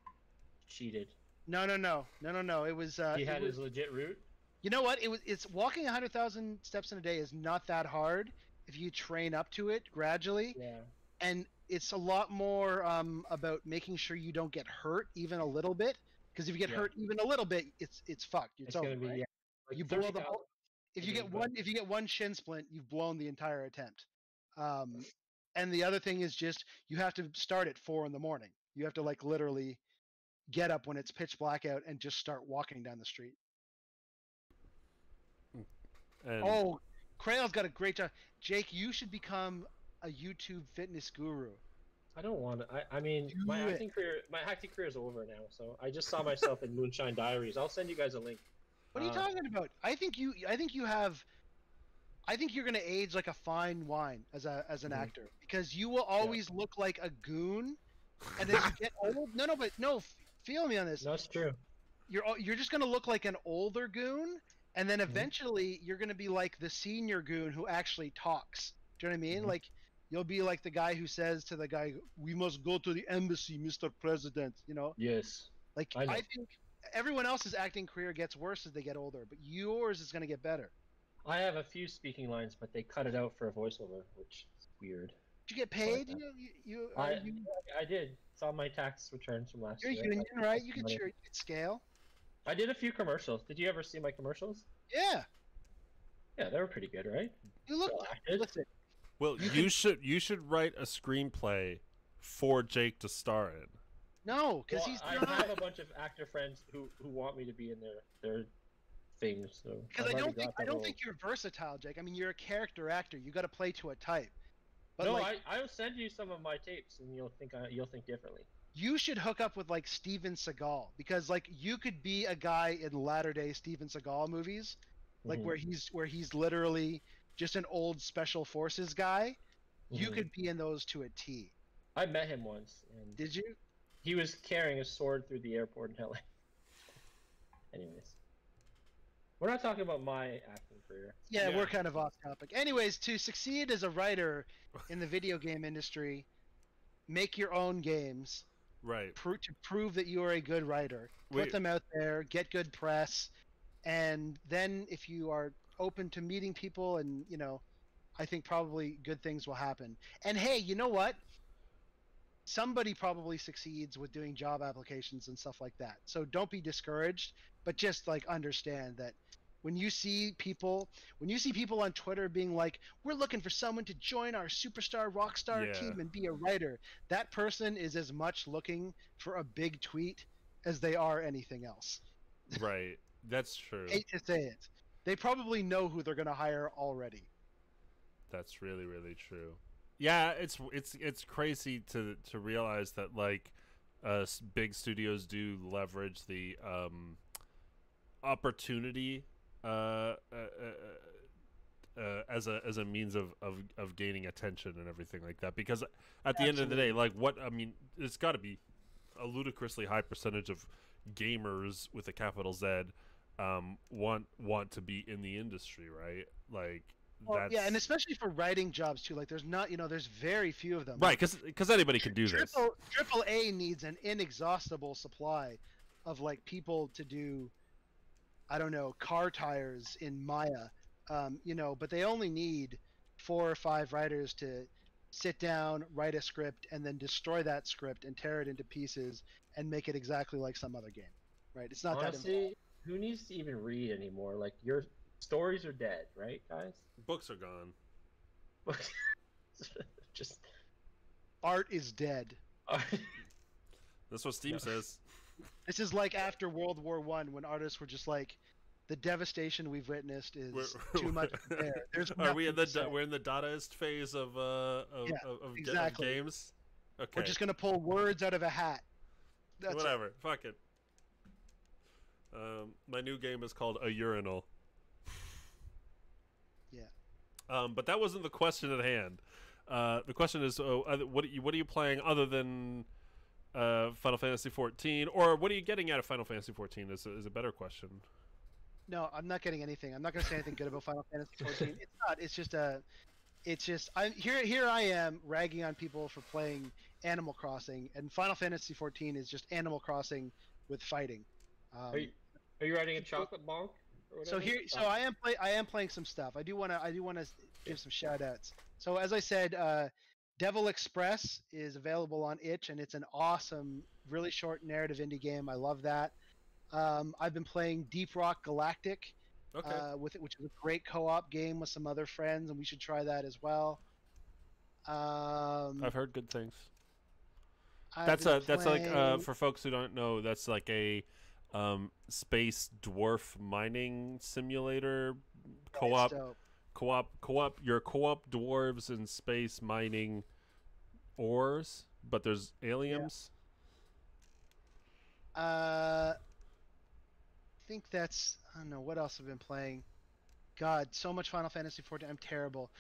[SPEAKER 3] cheated.
[SPEAKER 2] No. It was.
[SPEAKER 3] He had his legit route.
[SPEAKER 2] You know what? It's walking 100,000 steps in a day is not that hard if you train up to it gradually.
[SPEAKER 3] Yeah.
[SPEAKER 2] And it's a lot more about making sure you don't get hurt even a little bit. Because if you get hurt even a little bit, it's fucked. It's over.
[SPEAKER 3] Gonna be
[SPEAKER 2] Right?
[SPEAKER 3] like
[SPEAKER 2] You blow the whole. If you get one shin splint, you've blown the entire attempt. And the other thing is just you have to start at 4 in the morning. You have to like literally get up when it's pitch black out and just start walking down the street.
[SPEAKER 1] And
[SPEAKER 2] Oh, Crail's got a great job. Jake, you should become a YouTube fitness guru.
[SPEAKER 3] I don't want to. I mean,
[SPEAKER 2] Do
[SPEAKER 3] my
[SPEAKER 2] it.
[SPEAKER 3] acting career is over now. So I just saw myself in Moonshine Diaries. I'll send you guys a link.
[SPEAKER 2] What are you talking about? I think you're going to age like a fine wine as an actor because you will always look like a goon, and as you get old, feel me on this.
[SPEAKER 3] No, it's true.
[SPEAKER 2] You're just going to look like an older goon, and then eventually you're going to be like the senior goon who actually talks. Do you know what I mean? Like you'll be like the guy who says to the guy, "We must go to the embassy, Mr. President." You know?
[SPEAKER 3] Yes.
[SPEAKER 2] Like
[SPEAKER 3] I know.
[SPEAKER 2] I think everyone else's acting career gets worse as they get older, but yours is going to get better.
[SPEAKER 3] I have a few speaking lines, but they cut it out for a voiceover, which is weird.
[SPEAKER 2] Did you get paid?
[SPEAKER 3] I did. It's on my tax returns from last
[SPEAKER 2] You're
[SPEAKER 3] year.
[SPEAKER 2] union, right? You could scale.
[SPEAKER 3] I did a few commercials. Did you ever see my commercials?
[SPEAKER 2] Yeah.
[SPEAKER 3] Yeah, they were pretty good, right?
[SPEAKER 2] You look.
[SPEAKER 3] Well, I did.
[SPEAKER 2] Listen,
[SPEAKER 1] well, you should write a screenplay for Jake to star in.
[SPEAKER 2] no, because
[SPEAKER 3] Well,
[SPEAKER 2] he's
[SPEAKER 3] I
[SPEAKER 2] not.
[SPEAKER 3] have a bunch of actor friends who want me to be in their things. So
[SPEAKER 2] Because
[SPEAKER 3] I've
[SPEAKER 2] I
[SPEAKER 3] already
[SPEAKER 2] don't think
[SPEAKER 3] got that role.
[SPEAKER 2] you're versatile, Jake. I mean, you're a character actor. You got to play to a type. But
[SPEAKER 3] No,
[SPEAKER 2] like,
[SPEAKER 3] I'll send you some of my tapes, and you'll think differently.
[SPEAKER 2] you should hook up with like Steven Seagal because like you could be a guy in latter day Steven Seagal movies, like
[SPEAKER 3] Mhm.
[SPEAKER 2] where he's literally just an old special forces guy. You
[SPEAKER 3] Mhm.
[SPEAKER 2] could be in those to a T.
[SPEAKER 3] I met him once, and
[SPEAKER 2] Did you?
[SPEAKER 3] he was carrying a sword through the airport in LA. Anyways, we're not talking about my acting career.
[SPEAKER 2] Yeah,
[SPEAKER 1] Yeah.
[SPEAKER 2] we're kind of off topic. Anyways, to succeed as a writer in the video game industry, make your own games.
[SPEAKER 1] Right.
[SPEAKER 2] To prove that you are a good writer. Put
[SPEAKER 1] Wait.
[SPEAKER 2] them out there, get good press, and then if you are open to meeting people and, I think probably good things will happen. And hey, you know what? Somebody probably succeeds with doing job applications and stuff like that. So don't be discouraged, but just like understand that when you see people on Twitter being like, "We're looking for someone to join our superstar rockstar
[SPEAKER 1] Yeah.
[SPEAKER 2] team and be a writer," that person is as much looking for a big tweet as they are anything else.
[SPEAKER 1] Right. That's true.
[SPEAKER 2] Hate to say it. They probably know who they're going to hire already.
[SPEAKER 1] That's really, really true. Yeah, it's crazy to realize that like big studios do leverage the opportunity as a means of gaining attention and everything like that, because at the end of the day, like it's got to be a ludicrously high percentage of gamers with a capital Z want to be in the industry, right? Like that's...
[SPEAKER 2] yeah, and especially for writing jobs too. Like there's very few of them,
[SPEAKER 1] right? Because anybody can do this.
[SPEAKER 2] Triple A needs an inexhaustible supply of like people to do, I don't know, car tires in Maya. But they only need 4 or 5 writers to sit down, write a script, and then destroy that script and tear it into pieces and make it exactly like some other game, right? It's not that involved.
[SPEAKER 3] Who needs to even read anymore? Like, your stories are dead, right, guys?
[SPEAKER 1] Books are gone.
[SPEAKER 3] Just
[SPEAKER 2] art is dead.
[SPEAKER 1] That's what Steam says.
[SPEAKER 2] This is like after World War I, when artists were just like, the devastation we've witnessed is too much to bear.
[SPEAKER 1] Are we in we're in the Dadaist phase of games? Okay.
[SPEAKER 2] We're just gonna pull words out of a hat. That's
[SPEAKER 1] whatever. Fuck it. My new game is called A Urinal.
[SPEAKER 2] Yeah.
[SPEAKER 1] But that wasn't the question at hand. The question is, what are you playing other than Final Fantasy XIV, or what are you getting out of Final Fantasy XIV? Is a better question.
[SPEAKER 2] No, I'm not getting anything. I'm not going to say anything good about Final Fantasy XIV. It's not. It's just. I'm here. I am ragging on people for playing Animal Crossing, and Final Fantasy XIV is just Animal Crossing with fighting.
[SPEAKER 3] Are you writing a chocolate bonk?
[SPEAKER 2] So I am playing some stuff. I do want to give some shout outs. So as I said, Devil Express is available on itch, and it's an awesome, really short narrative indie game. I love that. I've been playing Deep Rock Galactic, which is a great co-op game with some other friends, and we should try that as well.
[SPEAKER 1] I've heard good things. That's like for folks who don't know, that's like a space dwarf mining simulator co-op. You're co-op dwarves in space mining ores, but there's aliens.
[SPEAKER 2] Yeah. I think that's, I don't know what else I've been playing. God, so much Final Fantasy XIV. I'm terrible.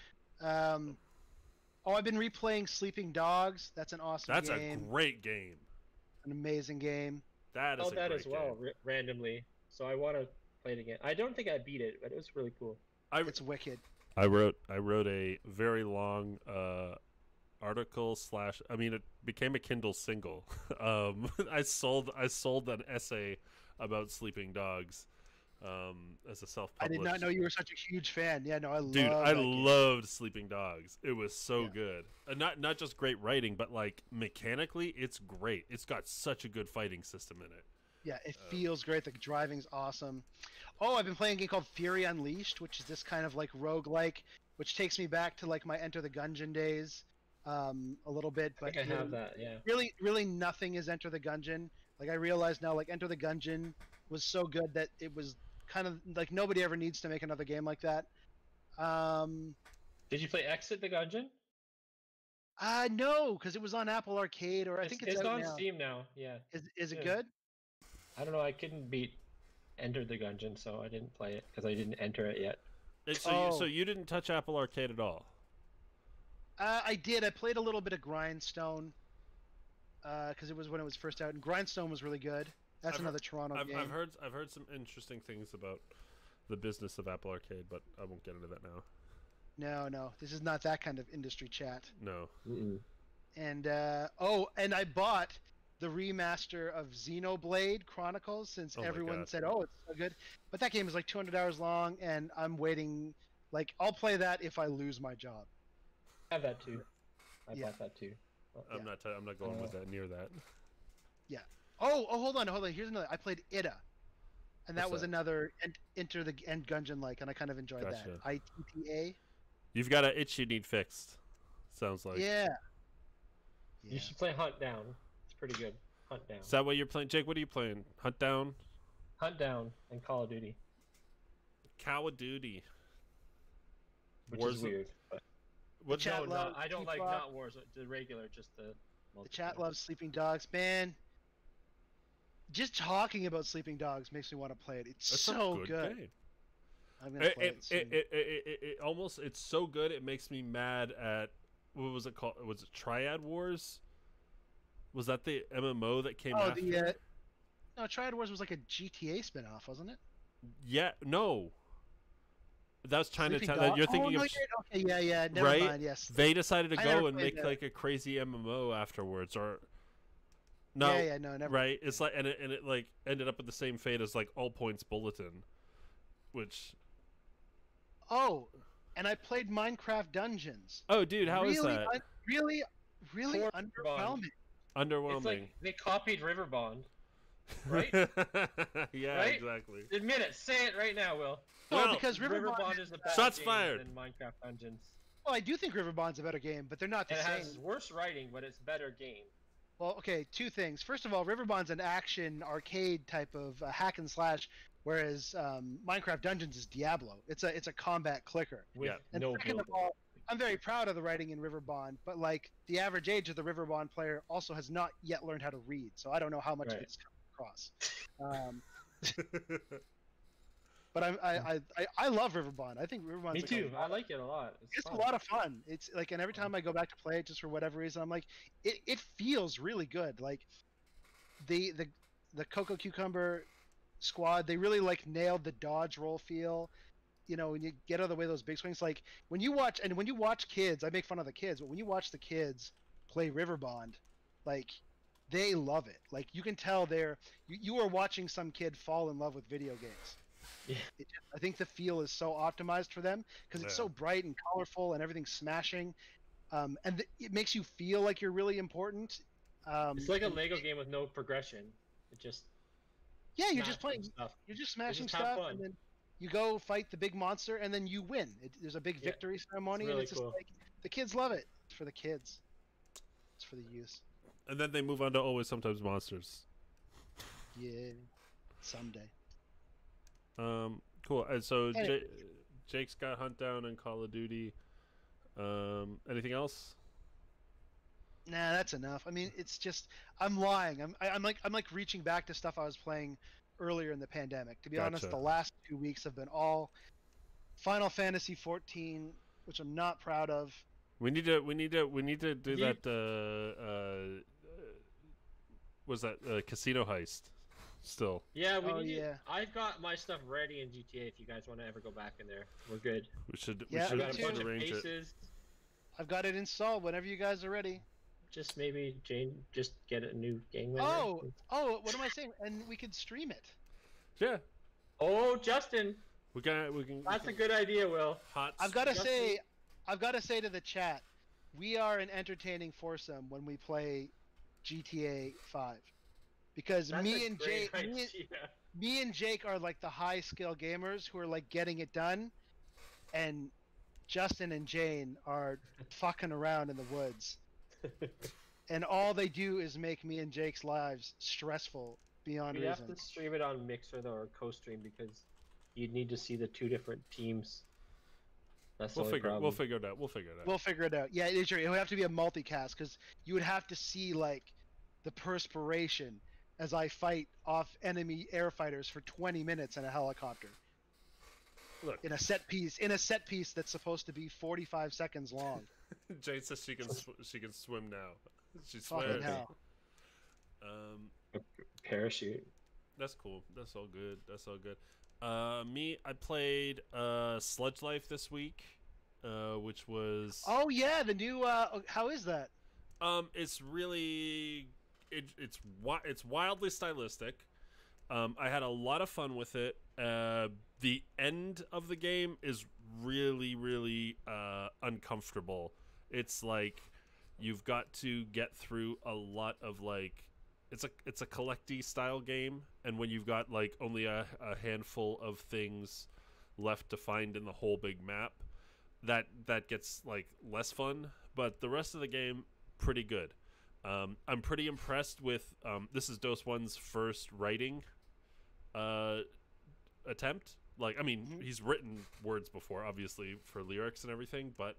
[SPEAKER 2] I've been replaying Sleeping Dogs. That's an awesome game.
[SPEAKER 1] That's a great game.
[SPEAKER 2] An amazing game.
[SPEAKER 1] That is a great
[SPEAKER 3] as well, randomly. So I want to play it again. I don't think I beat it, but it was really cool.
[SPEAKER 2] It's wicked.
[SPEAKER 1] I wrote a very long article / it became a Kindle single. I sold an essay about Sleeping Dogs as a self-published.
[SPEAKER 2] I did not know you were such a huge fan. Yeah, no,
[SPEAKER 1] I loved Sleeping Dogs. It was so good. And not just great writing, but like mechanically, it's great. It's got such a good fighting system in it.
[SPEAKER 2] Yeah, it feels great. The driving's awesome. Oh, I've been playing a game called Fury Unleashed, which is this kind of like roguelike, which takes me back to like my Enter the Gungeon days a little bit. But
[SPEAKER 3] I have that, yeah.
[SPEAKER 2] Really nothing is Enter the Gungeon. Like I realize now, like Enter the Gungeon was so good that it was kind of like nobody ever needs to make another game like that.
[SPEAKER 3] Did you play Exit the Gungeon?
[SPEAKER 2] No, because it was on Apple Arcade, or I think it's
[SPEAKER 3] on
[SPEAKER 2] now.
[SPEAKER 3] Steam now. Yeah.
[SPEAKER 2] Is it good?
[SPEAKER 3] I don't know. I couldn't beat Enter the Gungeon, so I didn't play it because I didn't enter it yet.
[SPEAKER 1] So you didn't touch Apple Arcade at all?
[SPEAKER 2] I did. I played a little bit of Grindstone. Because it was when it was first out, and Grindstone was really good. That's another Toronto game.
[SPEAKER 1] I've heard some interesting things about the business of Apple Arcade, but I won't get into that now.
[SPEAKER 2] No, this is not that kind of industry chat.
[SPEAKER 1] No.
[SPEAKER 3] Mm-mm.
[SPEAKER 2] And and I bought the remaster of Xenoblade Chronicles since everyone said, "Oh, it's so good," but that game is like 200 hours long, and I'm waiting. Like, I'll play that if I lose my job.
[SPEAKER 3] I have that too. I bought that too.
[SPEAKER 1] I'm not going with that near that.
[SPEAKER 2] Yeah. Oh, hold on. Here's another. I played Ida, and that was another Enter the End Gungeon like, and I kind of enjoyed that. ITTA.
[SPEAKER 1] You've got an itch you need fixed. Sounds like.
[SPEAKER 2] Yeah.
[SPEAKER 3] You should play Hunt Down. It's pretty good. Hunt Down.
[SPEAKER 1] Is that what you're playing, Jake? What are you playing? Hunt Down.
[SPEAKER 3] Hunt Down and Call of Duty.
[SPEAKER 1] Call of Duty.
[SPEAKER 3] Which is weird. But...
[SPEAKER 1] What
[SPEAKER 2] chat
[SPEAKER 3] No,
[SPEAKER 2] loves
[SPEAKER 3] I don't like
[SPEAKER 2] Teapot.
[SPEAKER 3] not Wars, the regular, just the.
[SPEAKER 2] The chat
[SPEAKER 3] multiplayer.
[SPEAKER 2] loves Sleeping Dogs. Man, just talking about Sleeping Dogs makes me want to play it. It's
[SPEAKER 1] That's
[SPEAKER 2] so
[SPEAKER 1] a good
[SPEAKER 2] good.
[SPEAKER 1] game.
[SPEAKER 2] I'm gonna play it soon.
[SPEAKER 1] It almost, it's so good it makes me mad at, what was it called? Was it Triad Wars? Was that the MMO that came after?
[SPEAKER 2] No, Triad Wars was like a GTA spin-off, wasn't it?
[SPEAKER 1] Yeah, no. That was
[SPEAKER 2] Sleeping
[SPEAKER 1] Chinatown.
[SPEAKER 2] Dog-
[SPEAKER 1] You're thinking
[SPEAKER 2] oh,
[SPEAKER 1] of.
[SPEAKER 2] no, okay, yeah. Never
[SPEAKER 1] Right?
[SPEAKER 2] mind. Yes.
[SPEAKER 1] They decided to
[SPEAKER 2] I never
[SPEAKER 1] go and
[SPEAKER 2] played
[SPEAKER 1] make
[SPEAKER 2] that.
[SPEAKER 1] like a crazy MMO afterwards, or no?
[SPEAKER 2] Yeah, no, never.
[SPEAKER 1] Right? It's like, and it like ended up with the same fate as like All Points Bulletin, which.
[SPEAKER 2] Oh, and I played Minecraft Dungeons.
[SPEAKER 1] Oh, dude, how is
[SPEAKER 2] really,
[SPEAKER 1] that?
[SPEAKER 2] really
[SPEAKER 3] Poor
[SPEAKER 2] underwhelming.
[SPEAKER 1] Underwhelming.
[SPEAKER 3] It's like they copied Riverbond. Right?
[SPEAKER 1] Yeah,
[SPEAKER 3] Right?
[SPEAKER 1] exactly.
[SPEAKER 3] Admit it. Say it right now, Will.
[SPEAKER 2] Well,
[SPEAKER 1] Well,
[SPEAKER 2] because Riverbond
[SPEAKER 3] is a better
[SPEAKER 1] Shots
[SPEAKER 3] game
[SPEAKER 1] fired.
[SPEAKER 3] than Minecraft Dungeons.
[SPEAKER 2] Well, I do think Riverbond's a better game, but they're not the
[SPEAKER 3] It
[SPEAKER 2] same.
[SPEAKER 3] has worse writing, but it's better game.
[SPEAKER 2] Well, okay, two things. First of all, Riverbond's an action arcade type of hack and slash, whereas Minecraft Dungeons is Diablo. It's a combat clicker.
[SPEAKER 3] With
[SPEAKER 1] Yeah.
[SPEAKER 2] And
[SPEAKER 3] no
[SPEAKER 2] second
[SPEAKER 3] build.
[SPEAKER 2] of all, I'm very proud of the writing in Riverbond, but like the average age of the Riverbond player also has not yet learned how to read, so I don't know how much of
[SPEAKER 3] Right.
[SPEAKER 2] it's coming across. But I love Riverbond. I think Riverbond's
[SPEAKER 3] Me
[SPEAKER 2] like
[SPEAKER 3] too. I like it a lot.
[SPEAKER 2] It's
[SPEAKER 3] fun.
[SPEAKER 2] a lot of fun. It's like, and every time I go back to play it, just for whatever reason, I'm like, it feels really good. Like the Coco Cucumber squad, they really like nailed the dodge roll feel. You know, when you get out of the way of those big swings, like when you watch kids, I make fun of the kids, but when you watch the kids play Riverbond, like they love it. Like you can tell you are watching some kid fall in love with video games.
[SPEAKER 3] Yeah.
[SPEAKER 2] I think the feel is so optimized for them because it's
[SPEAKER 1] Yeah.
[SPEAKER 2] so bright and colorful and everything's smashing, and it makes you feel like you're really important.
[SPEAKER 3] It's like a Lego game with no progression. It just
[SPEAKER 2] Yeah, you're
[SPEAKER 3] smashes
[SPEAKER 2] just playing.
[SPEAKER 3] stuff.
[SPEAKER 2] You're just smashing
[SPEAKER 3] just have
[SPEAKER 2] stuff,
[SPEAKER 3] fun.
[SPEAKER 2] and then you go fight the big monster, and then you win. There's a big
[SPEAKER 3] Yeah,
[SPEAKER 2] victory ceremony,
[SPEAKER 3] really
[SPEAKER 2] and it's just
[SPEAKER 3] cool.
[SPEAKER 2] like the kids love it. It's for the kids. It's for the youth.
[SPEAKER 1] And then they move on to Always Sometimes Monsters.
[SPEAKER 2] Yeah, someday.
[SPEAKER 1] Cool. And so
[SPEAKER 2] Anyway.
[SPEAKER 1] Jake's got Hunt Down and Call of Duty. Anything else?
[SPEAKER 2] Nah, that's enough. I mean, it's just I'm lying. I'm like reaching back to stuff I was playing earlier in the pandemic. To be honest,
[SPEAKER 1] Gotcha.
[SPEAKER 2] the last 2 weeks have been all Final Fantasy 14, which I'm not proud of.
[SPEAKER 1] We need to do
[SPEAKER 3] You-
[SPEAKER 1] that. Was that Casino Heist? Still,
[SPEAKER 3] Yeah,
[SPEAKER 2] Oh,
[SPEAKER 3] need.
[SPEAKER 2] yeah.
[SPEAKER 3] I've got my stuff ready in GTA. If you guys want to ever go back in there, we're good.
[SPEAKER 1] we should
[SPEAKER 2] Yeah,
[SPEAKER 3] I
[SPEAKER 2] me
[SPEAKER 3] got a
[SPEAKER 2] too.
[SPEAKER 3] bunch of
[SPEAKER 1] arrange it.
[SPEAKER 3] cases.
[SPEAKER 2] I've got it installed whenever you guys are ready.
[SPEAKER 3] Just maybe Jane, just get a new game.
[SPEAKER 2] Oh, what am I saying? And we could stream it.
[SPEAKER 1] Yeah,
[SPEAKER 3] Oh, Justin,
[SPEAKER 1] we can.
[SPEAKER 3] that's a good idea, Will.
[SPEAKER 1] hot.
[SPEAKER 2] I've got to
[SPEAKER 3] Justin-
[SPEAKER 2] say to the chat, we are an entertaining foursome when we play GTA 5. Because
[SPEAKER 3] That's
[SPEAKER 2] me
[SPEAKER 3] a
[SPEAKER 2] and
[SPEAKER 3] great
[SPEAKER 2] Jake,
[SPEAKER 3] idea.
[SPEAKER 2] me and Jake are like the high skill gamers who are like getting it done, and Justin and Jane are fucking around in the woods, and all they do is make me and Jake's lives stressful beyond
[SPEAKER 3] We have
[SPEAKER 2] reason.
[SPEAKER 3] to stream it on Mixer though, or co-stream, because you'd need to see the two different teams. That's the
[SPEAKER 1] We'll
[SPEAKER 3] only
[SPEAKER 1] figure.
[SPEAKER 3] problem.
[SPEAKER 1] We'll figure it out. We'll figure it out.
[SPEAKER 2] We'll figure it out. Yeah, it would have to be a multicast because you would have to see like the perspiration as I fight off enemy air fighters for 20 minutes in a helicopter.
[SPEAKER 1] Look,
[SPEAKER 2] In a set piece that's supposed to be 45 seconds long.
[SPEAKER 1] Jane says she can swim now. She
[SPEAKER 2] Fucking
[SPEAKER 1] swears.
[SPEAKER 2] hell.
[SPEAKER 3] Parachute.
[SPEAKER 1] That's cool. That's all good. That's all good. Me, I played Sludge Life this week, which was
[SPEAKER 2] Oh yeah, the new how is that?
[SPEAKER 1] it's really it's wildly stylistic. I had a lot of fun with it. The end of the game is really uncomfortable. It's like you've got to get through a lot of like it's a collecty style game, and when you've got like only a handful of things left to find in the whole big map, that gets like less fun. But the rest of the game, pretty good. I'm pretty impressed with this is Dose One's first writing attempt. Like, I mean, he's written words before, obviously, for lyrics and everything, but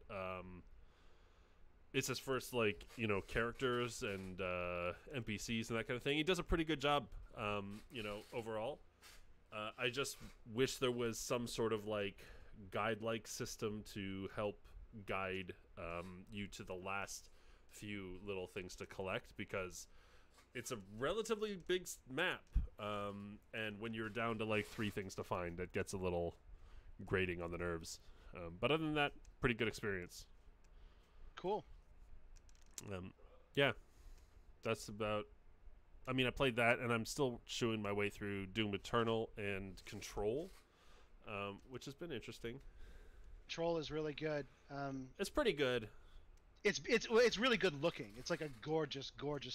[SPEAKER 1] it's his first like characters and NPCs and that kind of thing. He does a pretty good job, overall. I just wish there was some sort of like guide-like system to help guide you to the last few little things to collect, because it's a relatively big map, and when you're down to like 3 things to find, it gets a little grating on the nerves. But other than that, pretty good experience.
[SPEAKER 2] Cool.
[SPEAKER 1] Yeah, that's about. I mean, I played that, and I'm still chewing my way through Doom Eternal and Control, which has been interesting.
[SPEAKER 2] Control is really good.
[SPEAKER 1] It's pretty good.
[SPEAKER 2] It's really good looking. It's like a gorgeous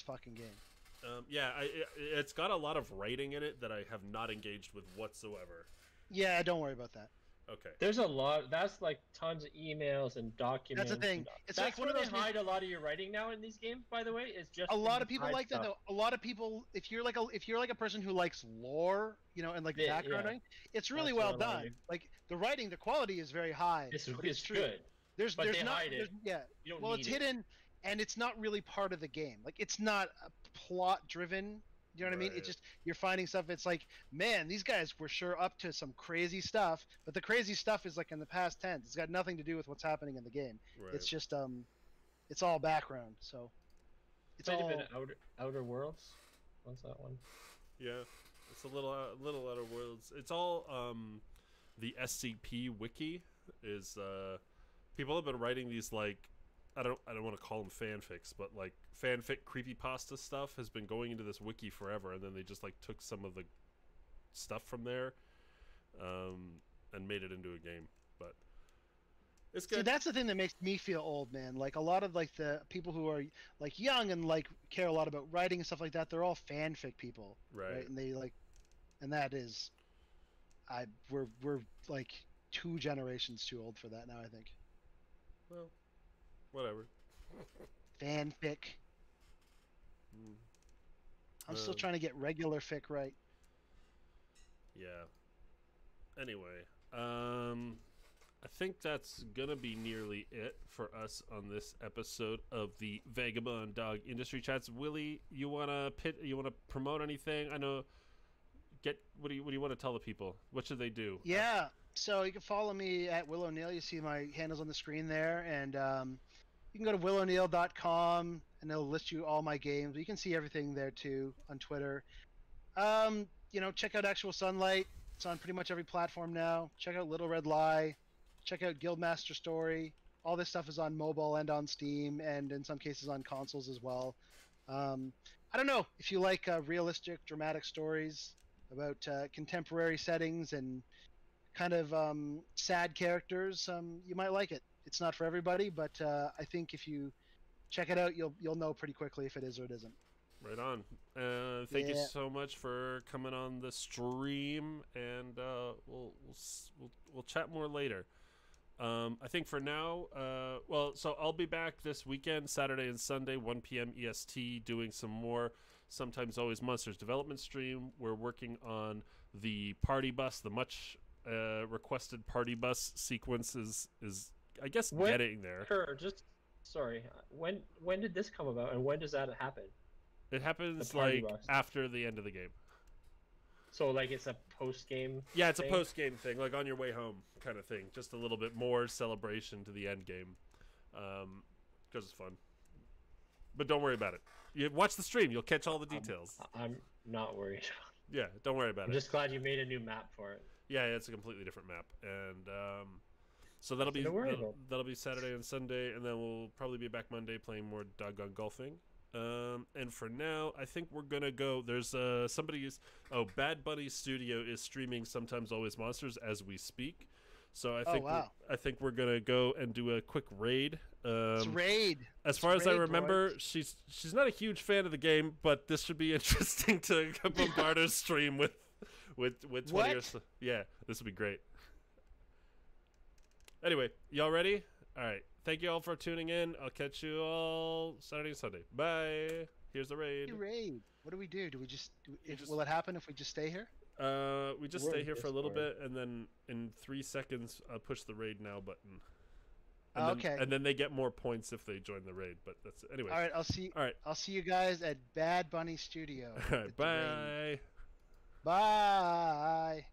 [SPEAKER 2] fucking game.
[SPEAKER 1] Yeah, it's got a lot of writing in it that I have not engaged with whatsoever.
[SPEAKER 2] Yeah, don't worry about that.
[SPEAKER 1] Okay.
[SPEAKER 3] There's a lot. That's like tons of emails and documents.
[SPEAKER 2] That's the thing. It's
[SPEAKER 3] that's
[SPEAKER 2] like one
[SPEAKER 3] where
[SPEAKER 2] of
[SPEAKER 3] they
[SPEAKER 2] those
[SPEAKER 3] hide a lot of your writing now in these games. By the way, is just
[SPEAKER 2] a lot of people like
[SPEAKER 3] stuff.
[SPEAKER 2] that though. A lot of people, if you're like a person who likes lore, and like background writing, it's really well done. Like the writing, the quality is very high.
[SPEAKER 3] It's
[SPEAKER 2] true.
[SPEAKER 3] good.
[SPEAKER 2] There's
[SPEAKER 3] they
[SPEAKER 2] not.
[SPEAKER 3] hide it.
[SPEAKER 2] Yeah.
[SPEAKER 3] You don't
[SPEAKER 2] Well,
[SPEAKER 3] need
[SPEAKER 2] it's
[SPEAKER 3] it.
[SPEAKER 2] hidden, and it's not really part of the game. Like it's not plot driven. You know what I mean?
[SPEAKER 1] Right.
[SPEAKER 2] It's just you're finding stuff. It's like, man, these guys were sure up to some crazy stuff, but the crazy stuff is like in the past tense. It's got nothing to do with what's happening in the game.
[SPEAKER 1] Right.
[SPEAKER 2] It's just it's all background. So it's
[SPEAKER 3] Might have
[SPEAKER 2] all
[SPEAKER 3] been Outer Worlds. What's that one?
[SPEAKER 1] Yeah, it's a little Outer Worlds. It's all the SCP wiki is people have been writing these like I don't want to call them fanfics, but like fanfic creepypasta stuff has been going into this wiki forever, and then they just like took some of the stuff from there and made it into a game. But it's good.
[SPEAKER 2] See, that's the thing that makes me feel old, man. Like a lot of like the people who are like young and like care a lot about writing and stuff like that, they're all fanfic people,
[SPEAKER 1] Right.
[SPEAKER 2] And they like, and that is, we're like 2 generations too old for that now. I think.
[SPEAKER 1] Well, whatever.
[SPEAKER 2] Fanfic. I'm still trying to get regular fic right.
[SPEAKER 1] Yeah. Anyway, I think that's gonna be nearly it for us on this episode of the Vagabond Dog Industry Chats. Willie, you wanna promote anything? I know. What do you want to tell the people? What should they do?
[SPEAKER 2] Yeah. So you can follow me at Will O'Neill. You see my handles on the screen there, and you can go to willo'neill.com and it'll list you all my games. You can see everything there too on Twitter. Check out Actual Sunlight. It's on pretty much every platform now. Check out Little Red Lie. Check out Guildmaster Story. All this stuff is on mobile and on Steam, and in some cases on consoles as well. I don't know if you like realistic, dramatic stories about contemporary settings and kind of sad characters. You might like it. It's not for everybody, but I think if you check it out, you'll know pretty quickly if it is or it isn't.
[SPEAKER 1] Right on. Thank you so much for coming on the stream, and we'll chat more later. I think for now, so I'll be back this weekend, Saturday and Sunday, 1 p.m. EST, doing some more Sometimes Always Monsters development stream. We're working on the party bus, the much requested party bus sequence is I guess getting there.
[SPEAKER 3] Sure, sorry. When did this come about, and when does that happen?
[SPEAKER 1] It happens like
[SPEAKER 3] bus.
[SPEAKER 1] after the end of the game.
[SPEAKER 3] So like it's a post game.
[SPEAKER 1] Yeah, it's a post game thing, like on your way home kind of thing. Just a little bit more celebration to the end game, because it's fun. But don't worry about it. You watch the stream; you'll catch all the details.
[SPEAKER 3] I'm not worried.
[SPEAKER 1] Yeah, don't worry about
[SPEAKER 3] I'm
[SPEAKER 1] it.
[SPEAKER 3] just glad you made a new map for it.
[SPEAKER 1] Yeah, it's a completely different map, and so that'll be Saturday and Sunday, and then we'll probably be back Monday playing more doggone golfing. And for now, I think we're gonna go. There's Bad Bunny Studio is streaming Sometimes Always Monsters as we speak. So I think we're gonna go and do a quick raid.
[SPEAKER 2] Raid.
[SPEAKER 1] As far as I remember, she's not a huge fan of the game, but this should be interesting to bombard her stream with 20 or so. Yeah, this would be great. Anyway, y'all ready? All right. Thank you all for tuning in. I'll catch you all Saturday and Sunday. Bye. Here's the raid.
[SPEAKER 2] Raid. What do we do? Will it happen if we just stay here?
[SPEAKER 1] We just stay here for a little bit, and then in 3 seconds, I'll push the raid now button. And
[SPEAKER 2] Okay.
[SPEAKER 1] And then they get more points if they join the raid. But that's anyway.
[SPEAKER 2] All right. I'll see you guys at Bad Bunny Studio.
[SPEAKER 1] All right. Bye.
[SPEAKER 2] Bye.